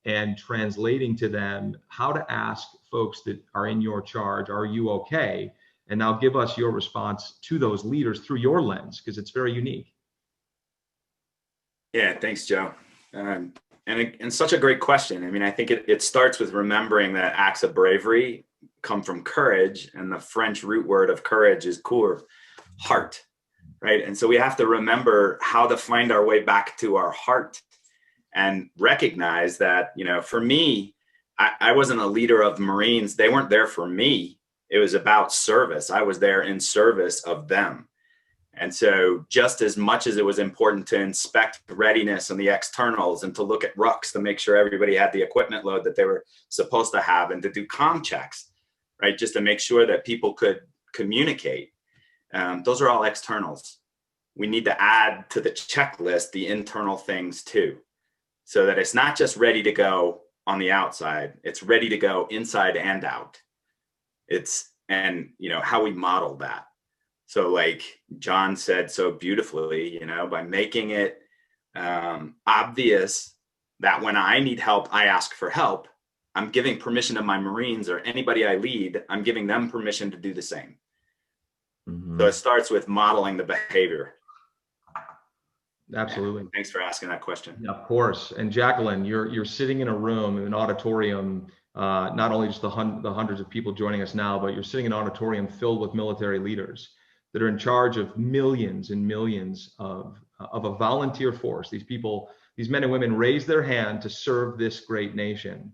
and translating to them how to ask folks that are in your charge, are you okay? And now give us your response to those leaders through your lens, because it's very unique. Yeah, thanks, Joe. And such a great question. I mean, I think it starts with remembering that acts of bravery come from courage, and the French root word of courage is coeur, heart, right? And so we have to remember how to find our way back to our heart and recognize that, you know, for me, I wasn't a leader of Marines. They weren't there for me. It was about service. I was there in service of them. And so just as much as it was important to inspect readiness and the externals and to look at rucks to make sure everybody had the equipment load that they were supposed to have, and to do comm checks, right, just to make sure that people could communicate, those are all externals. We need to add to the checklist the internal things too, so that it's not just ready to go on the outside, it's ready to go inside and out. And how we model that. So like John said so beautifully, by making it obvious that when I need help, I ask for help, I'm giving permission to my Marines or anybody I lead, I'm giving them permission to do the same. Mm-hmm. So it starts with modeling the behavior. Absolutely. And thanks for asking that question. Yeah, of course. And Jacqueline, you're sitting in a room, in an auditorium, not only just the hundreds of people joining us now, but you're sitting in an auditorium filled with military leaders that are in charge of millions and millions of a volunteer force. These people, these men and women raise their hand to serve this great nation,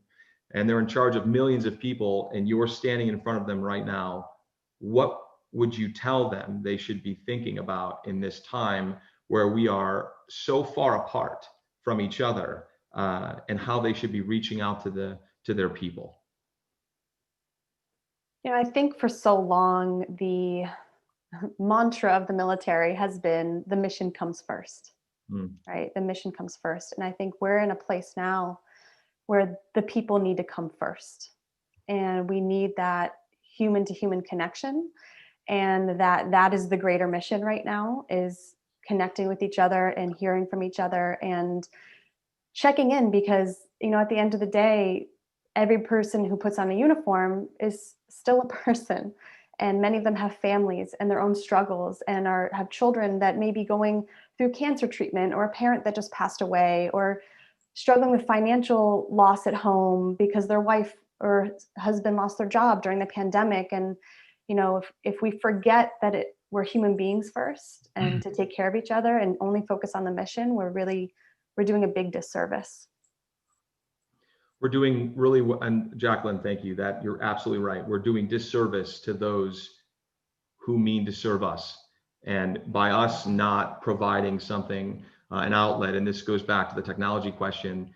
and they're in charge of millions of people, and you're standing in front of them right now. What would you tell them they should be thinking about in this time where we are so far apart from each other, and how they should be reaching out to their people? I think for so long, the mantra of the military has been the mission comes first, right? The mission comes first. And I think we're in a place now where the people need to come first. And we need that human to human connection. And that is the greater mission right now, is connecting with each other and hearing from each other and checking in, because, at the end of the day, every person who puts on a uniform is still a person. And many of them have families and their own struggles, and have children that may be going through cancer treatment, or a parent that just passed away, or struggling with financial loss at home because their wife or husband lost their job during the pandemic. And, if we forget that we're human beings first, and to take care of each other and only focus on the mission, we're doing a big disservice. We're doing really, and Jacqueline, thank you, that you're absolutely right. We're doing disservice to those who mean to serve us. And by us not providing something, an outlet, and this goes back to the technology question,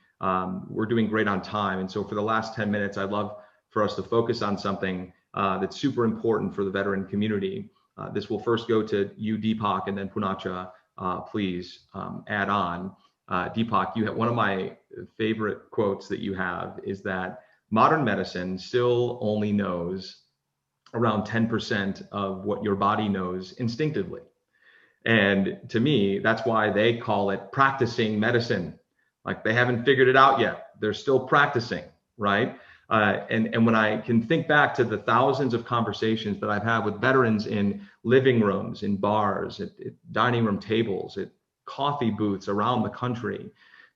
we're doing great on time. And so for the last 10 minutes, I'd love for us to focus on something that's super important for the veteran community. This will first go to you, Deepak, and then Poonacha, please add on. Deepak, you have one of my favorite quotes that you have is that modern medicine still only knows around 10% of what your body knows instinctively. And to me, that's why they call it practicing medicine. Like, they haven't figured it out yet. They're still practicing, right? And when I can think back to the thousands of conversations that I've had with veterans in living rooms, in bars, at dining room tables, at coffee booths around the country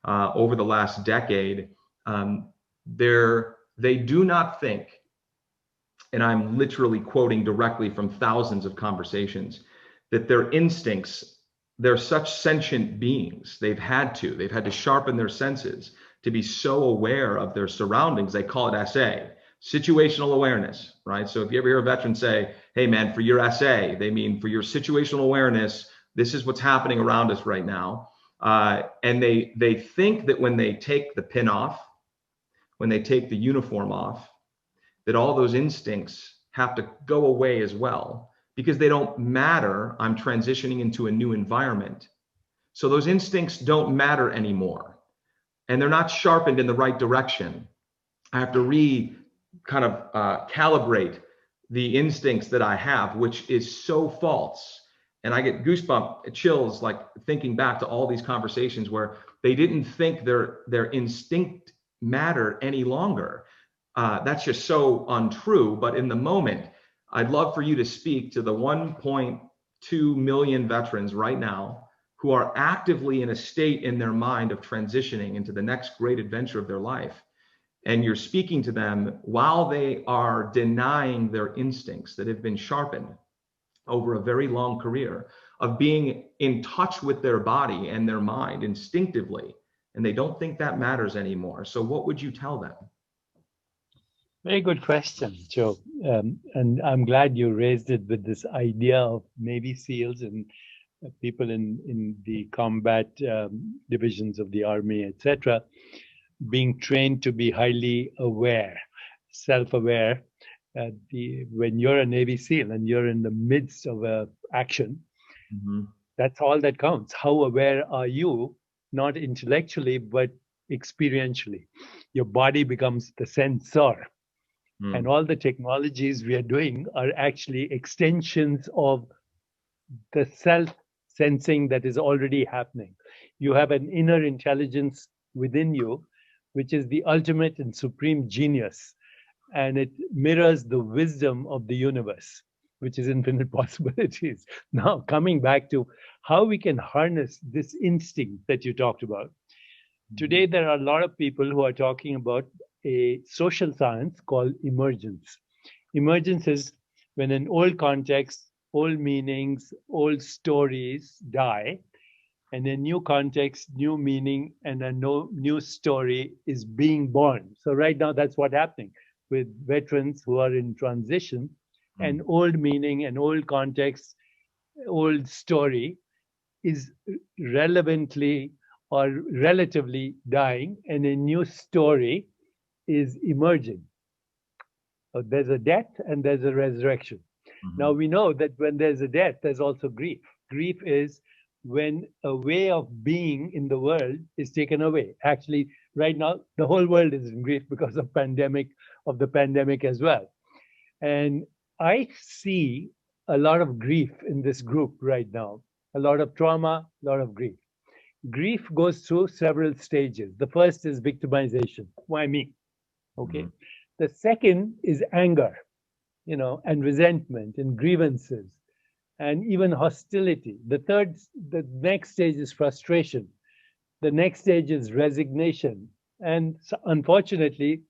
over the last decade, they do not think, and I'm literally quoting directly from thousands of conversations, that their instincts, they're such sentient beings, they've had to sharpen their senses to be so aware of their surroundings. They call it SA, situational awareness, right? So if you ever hear a veteran say, hey man, for your SA, they mean for your situational awareness, this is what's happening around us right now. And they think that when they take the pin off, when they take the uniform off, that all those instincts have to go away as well, because they don't matter. I'm transitioning into a new environment. So those instincts don't matter anymore. And they're not sharpened in the right direction. I have to calibrate the instincts that I have, which is so false. And I get goosebump chills, like thinking back to all these conversations where they didn't think their instinct mattered any longer. That's just so untrue. But in the moment, I'd love for you to speak to the 1.2 million veterans right now who are actively in a state in their mind of transitioning into the next great adventure of their life. And you're speaking to them while they are denying their instincts that have been sharpened over a very long career of being in touch with their body and their mind instinctively. And they don't think that matters anymore. So what would you tell them? Very good question, Joe. And I'm glad you raised it with this idea of Navy SEALs and people in the combat divisions of the army, etc., being trained to be highly aware, self-aware. When you're a Navy SEAL and you're in the midst of a action, that's all that counts. How aware are you, not intellectually, but experientially? Your body becomes the sensor. And all the technologies we are doing are actually extensions of the self-sensing that is already happening. You have an inner intelligence within you, which is the ultimate and supreme genius. And it mirrors the wisdom of the universe, which is infinite possibilities. Now, coming back to how we can harness this instinct that you talked about. Today, there are a lot of people who are talking about a social science called emergence. Emergence is when an old context, old meanings, old stories die, and a new context, new meaning, and a new story is being born. So right now, that's what's happening with veterans who are in transition. An old meaning, an old context, old story is relevantly or relatively dying, and a new story is emerging. So there's a death and there's a resurrection. Now we know that when there's a death, there's also grief. Grief is when a way of being in the world is taken away. Actually, right now, the whole world is in grief because of the pandemic as well. And I see a lot of grief in this group right now, a lot of trauma, a lot of grief. Grief goes through several stages. The first is victimization. Why me? Okay. The second is anger, and resentment and grievances and even hostility. The next stage is frustration. The next stage is resignation. And unfortunately,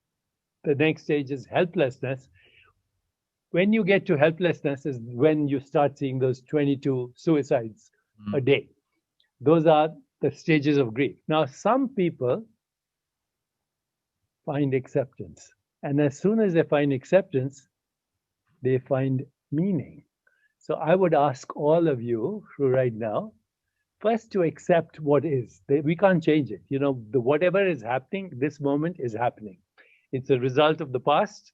the next stage is helplessness. When you get to helplessness is when you start seeing those 22 suicides a day. Those are the stages of grief. Now, some people find acceptance. And as soon as they find acceptance, they find meaning. So I would ask all of you right now, first to accept what is. We can't change it. Whatever is happening, this moment is happening. It's a result of the past,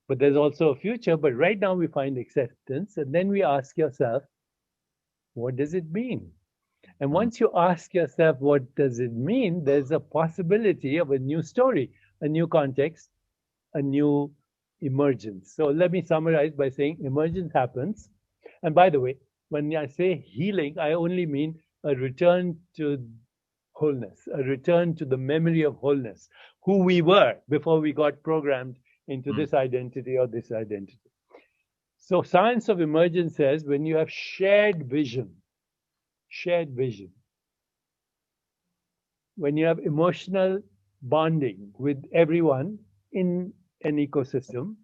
but there's also a future. But right now we find acceptance, and then we ask yourself, what does it mean? And once you ask yourself, what does it mean? There's a possibility of a new story, a new context, a new emergence. So let me summarize by saying emergence happens. And by the way, when I say healing, I only mean a return to wholeness, a return to the memory of wholeness, who we were before we got programmed into this identity or this identity. So science of emergence says when you have shared vision, when you have emotional bonding with everyone in an ecosystem,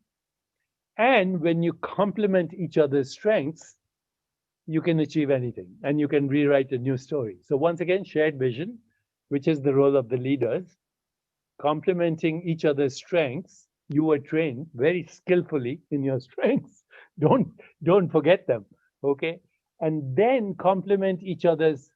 and when you complement each other's strengths, you can achieve anything and you can rewrite a new story. So once again, shared vision, which is the role of the leaders, complementing each other's strengths. You were trained very skillfully in your strengths. Don't forget them, okay? And then complement each other's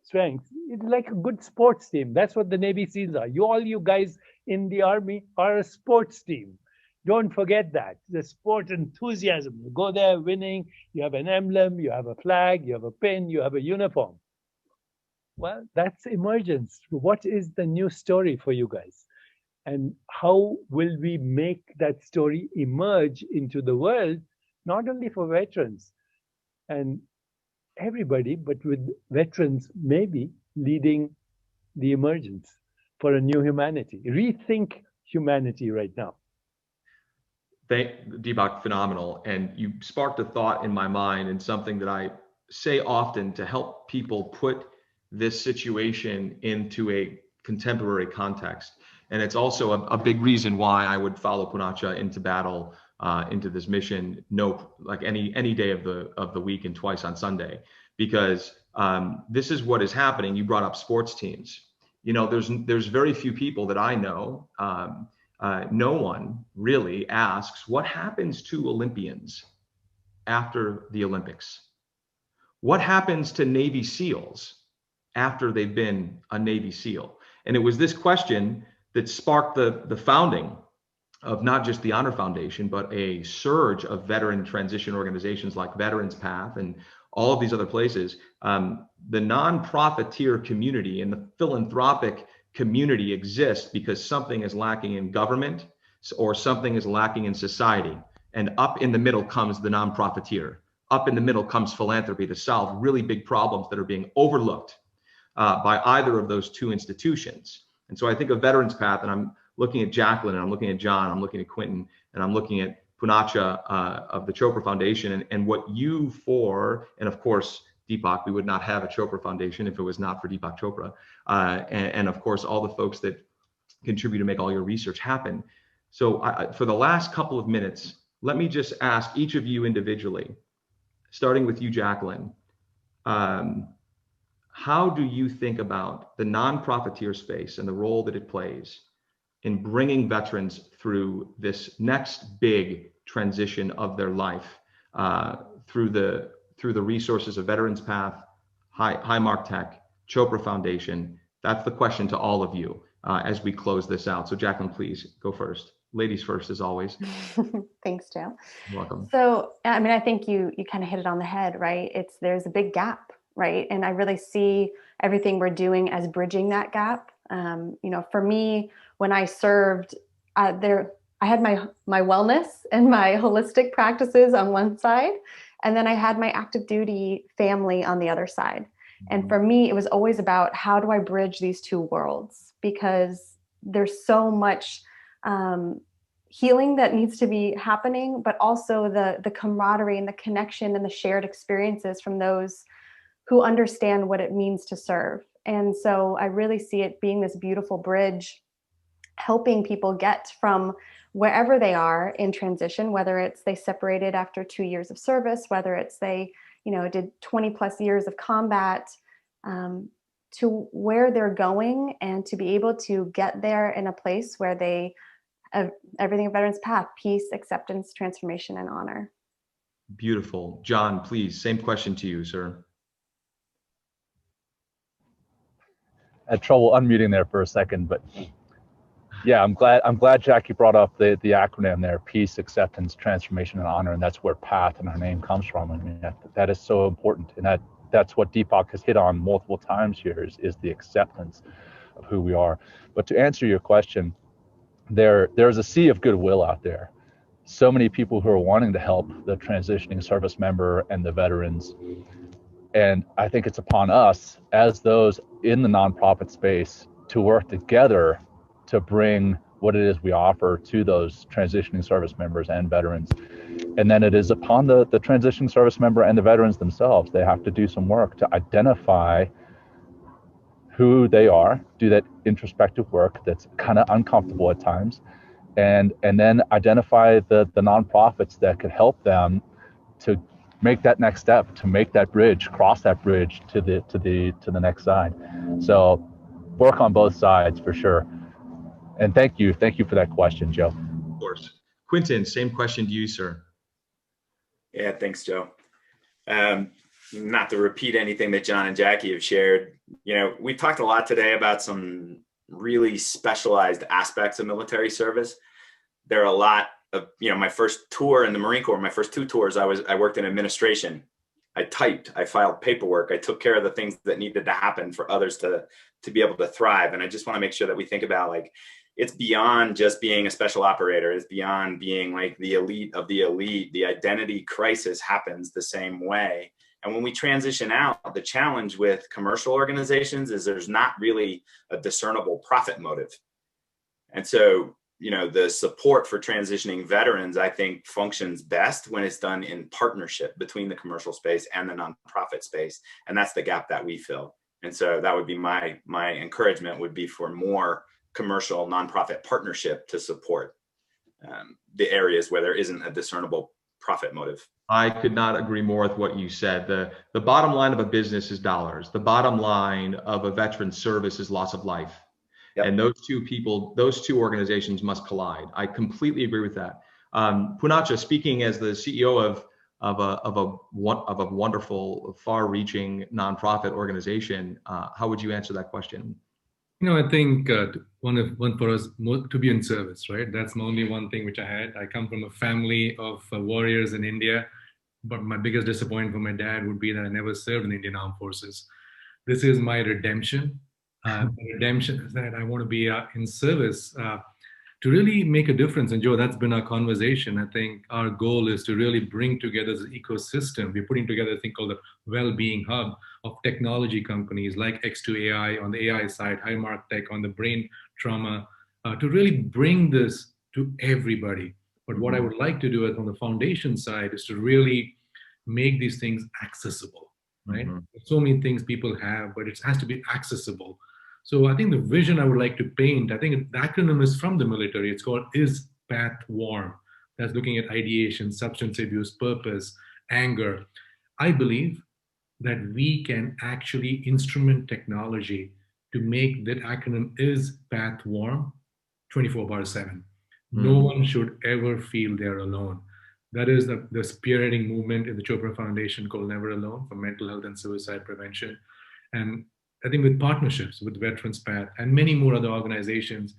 strengths. It's like a good sports team. That's what the Navy SEALs are. All you guys in the Army are a sports team. Don't forget that. The sport enthusiasm. You go there winning, you have an emblem, you have a flag, you have a pin, you have a uniform. Well, that's emergence. What is the new story for you guys? And how will we make that story emerge into the world, not only for veterans and everybody, but with veterans maybe leading the emergence for a new humanity. Rethink humanity right now. Deepak, phenomenal. And you sparked a thought in my mind, and something that I say often to help people put this situation into a contemporary context. And it's also a big reason why I would follow Poonacha into battle, into this mission, like any day of the week and twice on Sunday, because this is what is happening. You brought up sports teams. There's very few people that I know. No one really asks what happens to Olympians after the Olympics. what happens to Navy SEALs after they've been a Navy SEAL? And it was this question that sparked the founding of not just the Honor Foundation, but a surge of veteran transition organizations like Veterans Path and all of these other places. The non-profiteer community and the philanthropic community exists because something is lacking in government or something is lacking in society. And up in the middle comes the non-profiteer. Up in the middle comes philanthropy to solve really big problems that are being overlooked by either of those two institutions. And so I think of Veterans Path, and I'm looking at Jacqueline, and I'm looking at John, I'm looking at Quentin, and I'm looking at Poonacha of the Chopra Foundation, and what you for, and of course, Deepak, we would not have a Chopra Foundation if it was not for Deepak Chopra, and of course, all the folks that contribute to make all your research happen. So for the last couple of minutes, let me just ask each of you individually, starting with you, Jacqueline, how do you think about the non-profiteer space and the role that it plays in bringing veterans through this next big transition of their life through the resources of Veterans Path, Highmark Tech, Chopra Foundation? That's the question to all of you as we close this out. So Jacqueline, please go first. Ladies first, as always. Thanks, Joe. You're welcome. So, I mean, I think you kind of hit it on the head, right? There's a big gap, right? And I really see everything we're doing as bridging that gap. For me, when I served I had my wellness and my holistic practices on one side, and then I had my active duty family on the other side. And for me, it was always about how do I bridge these two worlds, because there's so much healing that needs to be happening, but also the camaraderie and the connection and the shared experiences from those who understand what it means to serve. And so I really see it being this beautiful bridge, helping people get from wherever they are in transition, whether it's they separated after 2 years of service, whether it's they, did 20 plus years of combat, to where they're going, and to be able to get there in a place where they have everything of Veterans Path: peace, acceptance, transformation, and honor. Beautiful. John, please, same question to you, sir. I had trouble unmuting there for a second, but yeah, I'm glad Jackie brought up the acronym there: peace, acceptance, transformation, and honor, and that's where PATH and our name comes from. I mean, that is so important, and that's what Deepak has hit on multiple times here is the acceptance of who we are. But to answer your question, there's a sea of goodwill out there. So many people who are wanting to help the transitioning service member and the veterans. And I think it's upon us as those in the nonprofit space to work together to bring what it is we offer to those transitioning service members and veterans. And then it is upon the transitioning service member and the veterans themselves. They have to do some work to identify who they are, do that introspective work that's kind of uncomfortable at times, and then identify the nonprofits that could help them to make that next step, to make that bridge, cross that bridge to the next side. So work on both sides for sure. And thank you for that question, Joe. Of course. Quentin, same question to you, sir. Yeah, thanks, Joe. Not to repeat anything that John and Jackie have shared, we talked a lot today about some really specialized aspects of military service. There are a lot of, my first tour in the Marine Corps, my first 2 tours, I worked in administration. I typed, I filed paperwork, I took care of the things that needed to happen for others to be able to thrive. And I just want to make sure that we think about, like, it's beyond just being a special operator. It's beyond being like the elite of the elite. The identity crisis happens the same way. And when we transition out, the challenge with commercial organizations is there's not really a discernible profit motive. And so, the support for transitioning veterans, I think, functions best when it's done in partnership between the commercial space and the nonprofit space. And that's the gap that we fill. And so that would be my encouragement would be for more commercial nonprofit partnership to support the areas where there isn't a discernible profit motive. I could not agree more with what you said. The bottom line of a business is dollars. The bottom line of a veteran's service is loss of life. Yep. And those two organizations must collide. I completely agree with that. Poonacha, speaking as the CEO of a wonderful, far-reaching nonprofit organization. How would you answer that question? I think one for us to be in service, right? That's the only one thing which I had. I come from a family of warriors in India, but my biggest disappointment for my dad would be that I never served in the Indian Armed Forces. This is my redemption. Redemption is that I want to be in service to really make a difference. And Joe, that's been our conversation. I think our goal is to really bring together this ecosystem. We're putting together a thing called the Wellbeing Hub of technology companies like X2AI on the AI side, Highmark Tech on the brain trauma, to really bring this to everybody. But what I would like to do on the foundation side is to really make these things accessible, right? So many things people have, but it has to be accessible. So I think the vision I would like to paint, I think the acronym is from the military. It's called Is PATH Warm? That's looking at ideation, substance abuse, purpose, anger. I believe that we can actually instrument technology to make that acronym Is PATH Warm 24/7. No one should ever feel they're alone. That is the spearheading movement in the Chopra Foundation called Never Alone for mental health and suicide prevention. And I think with partnerships with Veterans PATH and many more other organizations,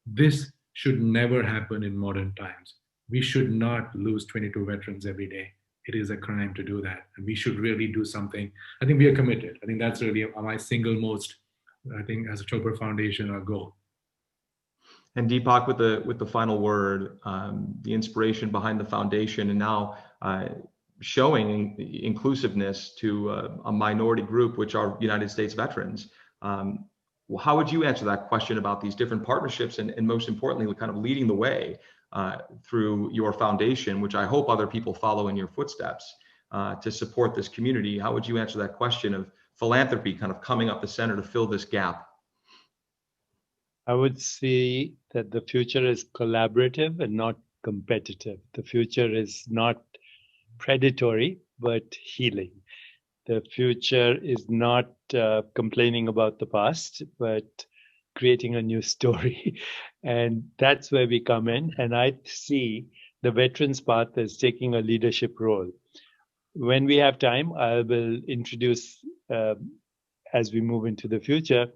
this should never happen in modern times. We should not lose 22 veterans every day. It is a crime to do that. And we should really do something. I think we are committed. I think that's really my single most, I think as a Chopra Foundation, our goal. And Deepak, with the final word, the inspiration behind the foundation, and now showing inclusiveness to a minority group, which are United States veterans. How would you answer that question about these different partnerships, and most importantly, kind of leading the way through your foundation, which I hope other people follow in your footsteps to support this community? How would you answer that question of philanthropy kind of coming up the center to fill this gap? I would say that the future is collaborative and not competitive. The future is not predatory, but healing. The future is not complaining about the past, but creating a new story. And that's where we come in. And I see the Veterans Path as taking a leadership role. When we have time, I will introduce, as we move into the future,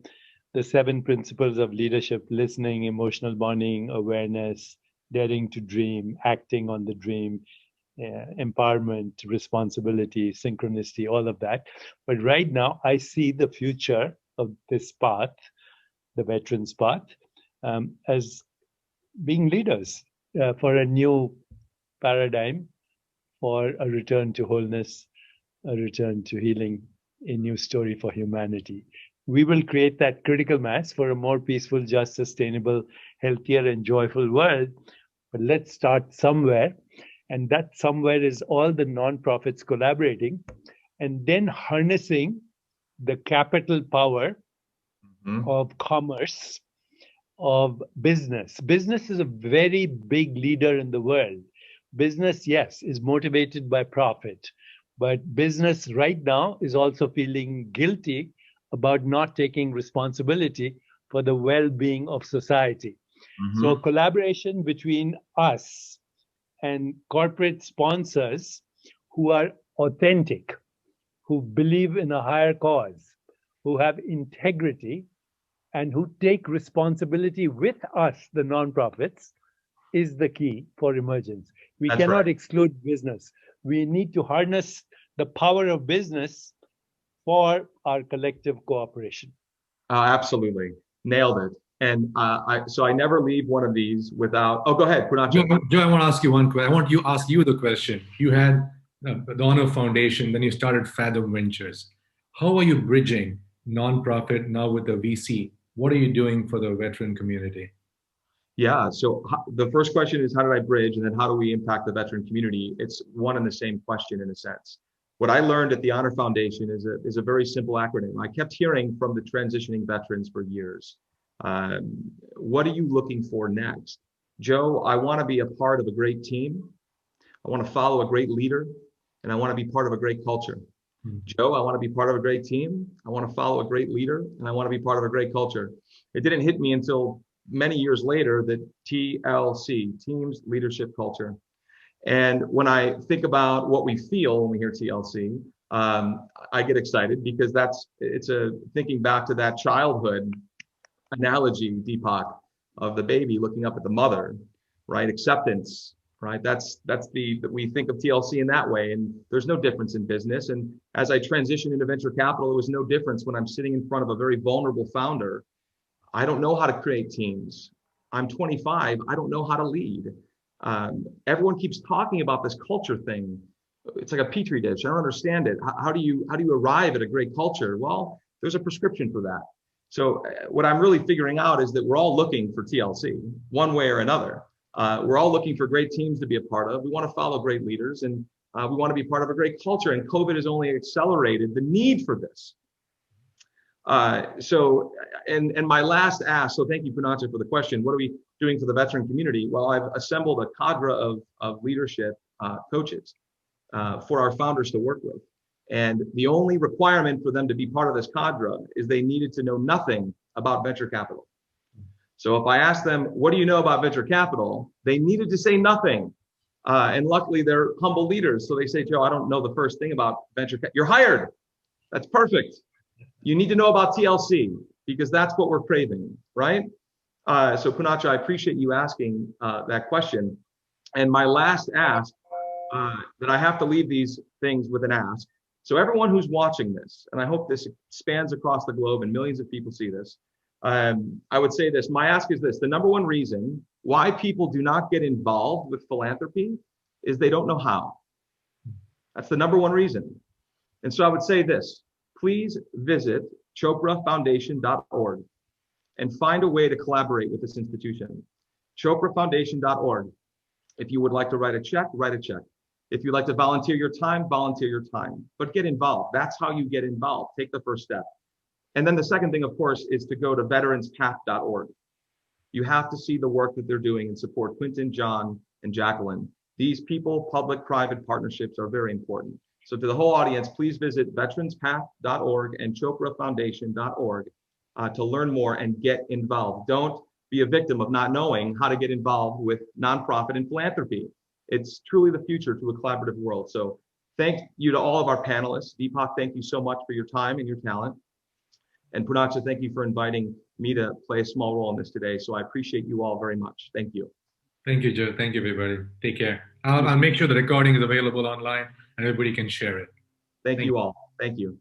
the 7 principles of leadership: listening, emotional bonding, awareness, daring to dream, acting on the dream, empowerment, responsibility, synchronicity, all of that. But right now, I see the future of this path, the Veterans Path, as being leaders for a new paradigm, for a return to wholeness, a return to healing, a new story for humanity. We will create that critical mass for a more peaceful, just, sustainable, healthier, and joyful world. But let's start somewhere. And that somewhere is all the nonprofits collaborating and then harnessing the capital power of commerce, of business. Business is a very big leader in the world. Business, yes, is motivated by profit. But business right now is also feeling guilty about not taking responsibility for the well-being of society. So collaboration between us and corporate sponsors who are authentic, who believe in a higher cause, who have integrity, and who take responsibility with us, the nonprofits, is the key for emergence. We cannot exclude business. We need to harness the power of business for our collective cooperation. Absolutely. Nailed it. And so I never leave one of these without, go ahead, Poonacha. Joe, I want to ask you one question. I want to ask you the question. You had the Honor Foundation, then you started Fathom Ventures. How are you bridging nonprofit now with the VC? What are you doing for the veteran community? Yeah, so the first question is, how did I bridge? And then how do we impact the veteran community? It's one and the same question in a sense. What I learned at the Honor Foundation is a very simple acronym. I kept hearing from the transitioning veterans for years. What are you looking for next? Joe, I want to be a part of a great team. I want to follow a great leader, and I want to be part of a great culture. Joe, I want to be part of a great team. I want to follow a great leader, and I want to be part of a great culture. It didn't hit me until many years later that TLC, Teams, Leadership, Culture. And when I think about what we feel when we hear TLC, I get excited because it's thinking back to that childhood analogy, Deepak, of the baby looking up at the mother, right? Acceptance, right? We think of TLC in that way, and there's no difference in business. And as I transitioned into venture capital, it was no difference when I'm sitting in front of a very vulnerable founder. I don't know how to create teams. I'm 25. I don't know how to lead. Everyone keeps talking about this culture thing. It's like a petri dish. I don't understand it. How do you arrive at a great culture? Well, there's a prescription for that. So what I'm really figuring out is that we're all looking for TLC one way or another. We're all looking for great teams to be a part of. We want to follow great leaders, and we want to be part of a great culture. And COVID has only accelerated the need for this. And my last ask, so thank you, Poonacha, for the question. What are we doing for the veteran community? Well, I've assembled a cadre of leadership coaches for our founders to work with. And the only requirement for them to be part of this cadre is they needed to know nothing about venture capital. So if I asked them, what do you know about venture capital? They needed to say nothing. And luckily they're humble leaders. So they say, Joe, I don't know the first thing about venture capital. You're hired. That's perfect. You need to know about TLC because that's what we're craving, right? So Poonacha, I appreciate you asking that question. And my last ask, that I have to leave these things with an ask. So everyone who's watching this, and I hope this spans across the globe and millions of people see this, I would say this, my ask is this: the number one reason why people do not get involved with philanthropy is they don't know how. That's the number one reason. And so I would say this: please visit choprafoundation.org and find a way to collaborate with this institution. choprafoundation.org. If you would like to write a check, write a check. If you'd like to volunteer your time, volunteer your time. But get involved. That's how you get involved. Take the first step. And then the second thing, of course, is to go to veteranspath.org. You have to see the work that they're doing and support Quentin, John, and Jacqueline. These people, public-private partnerships are very important. So to the whole audience, please visit veteranspath.org and choprafoundation.org to learn more and get involved. Don't be a victim of not knowing how to get involved with nonprofit and philanthropy. It's truly the future to a collaborative world. So thank you to all of our panelists. Deepak, thank you so much for your time and your talent. And Poonacha, thank you for inviting me to play a small role in this today. So I appreciate you all very much. Thank you. Thank you, Joe. Thank you, everybody. Take care. I'll make sure the recording is available online and everybody can share it. Thank you all. Thank you.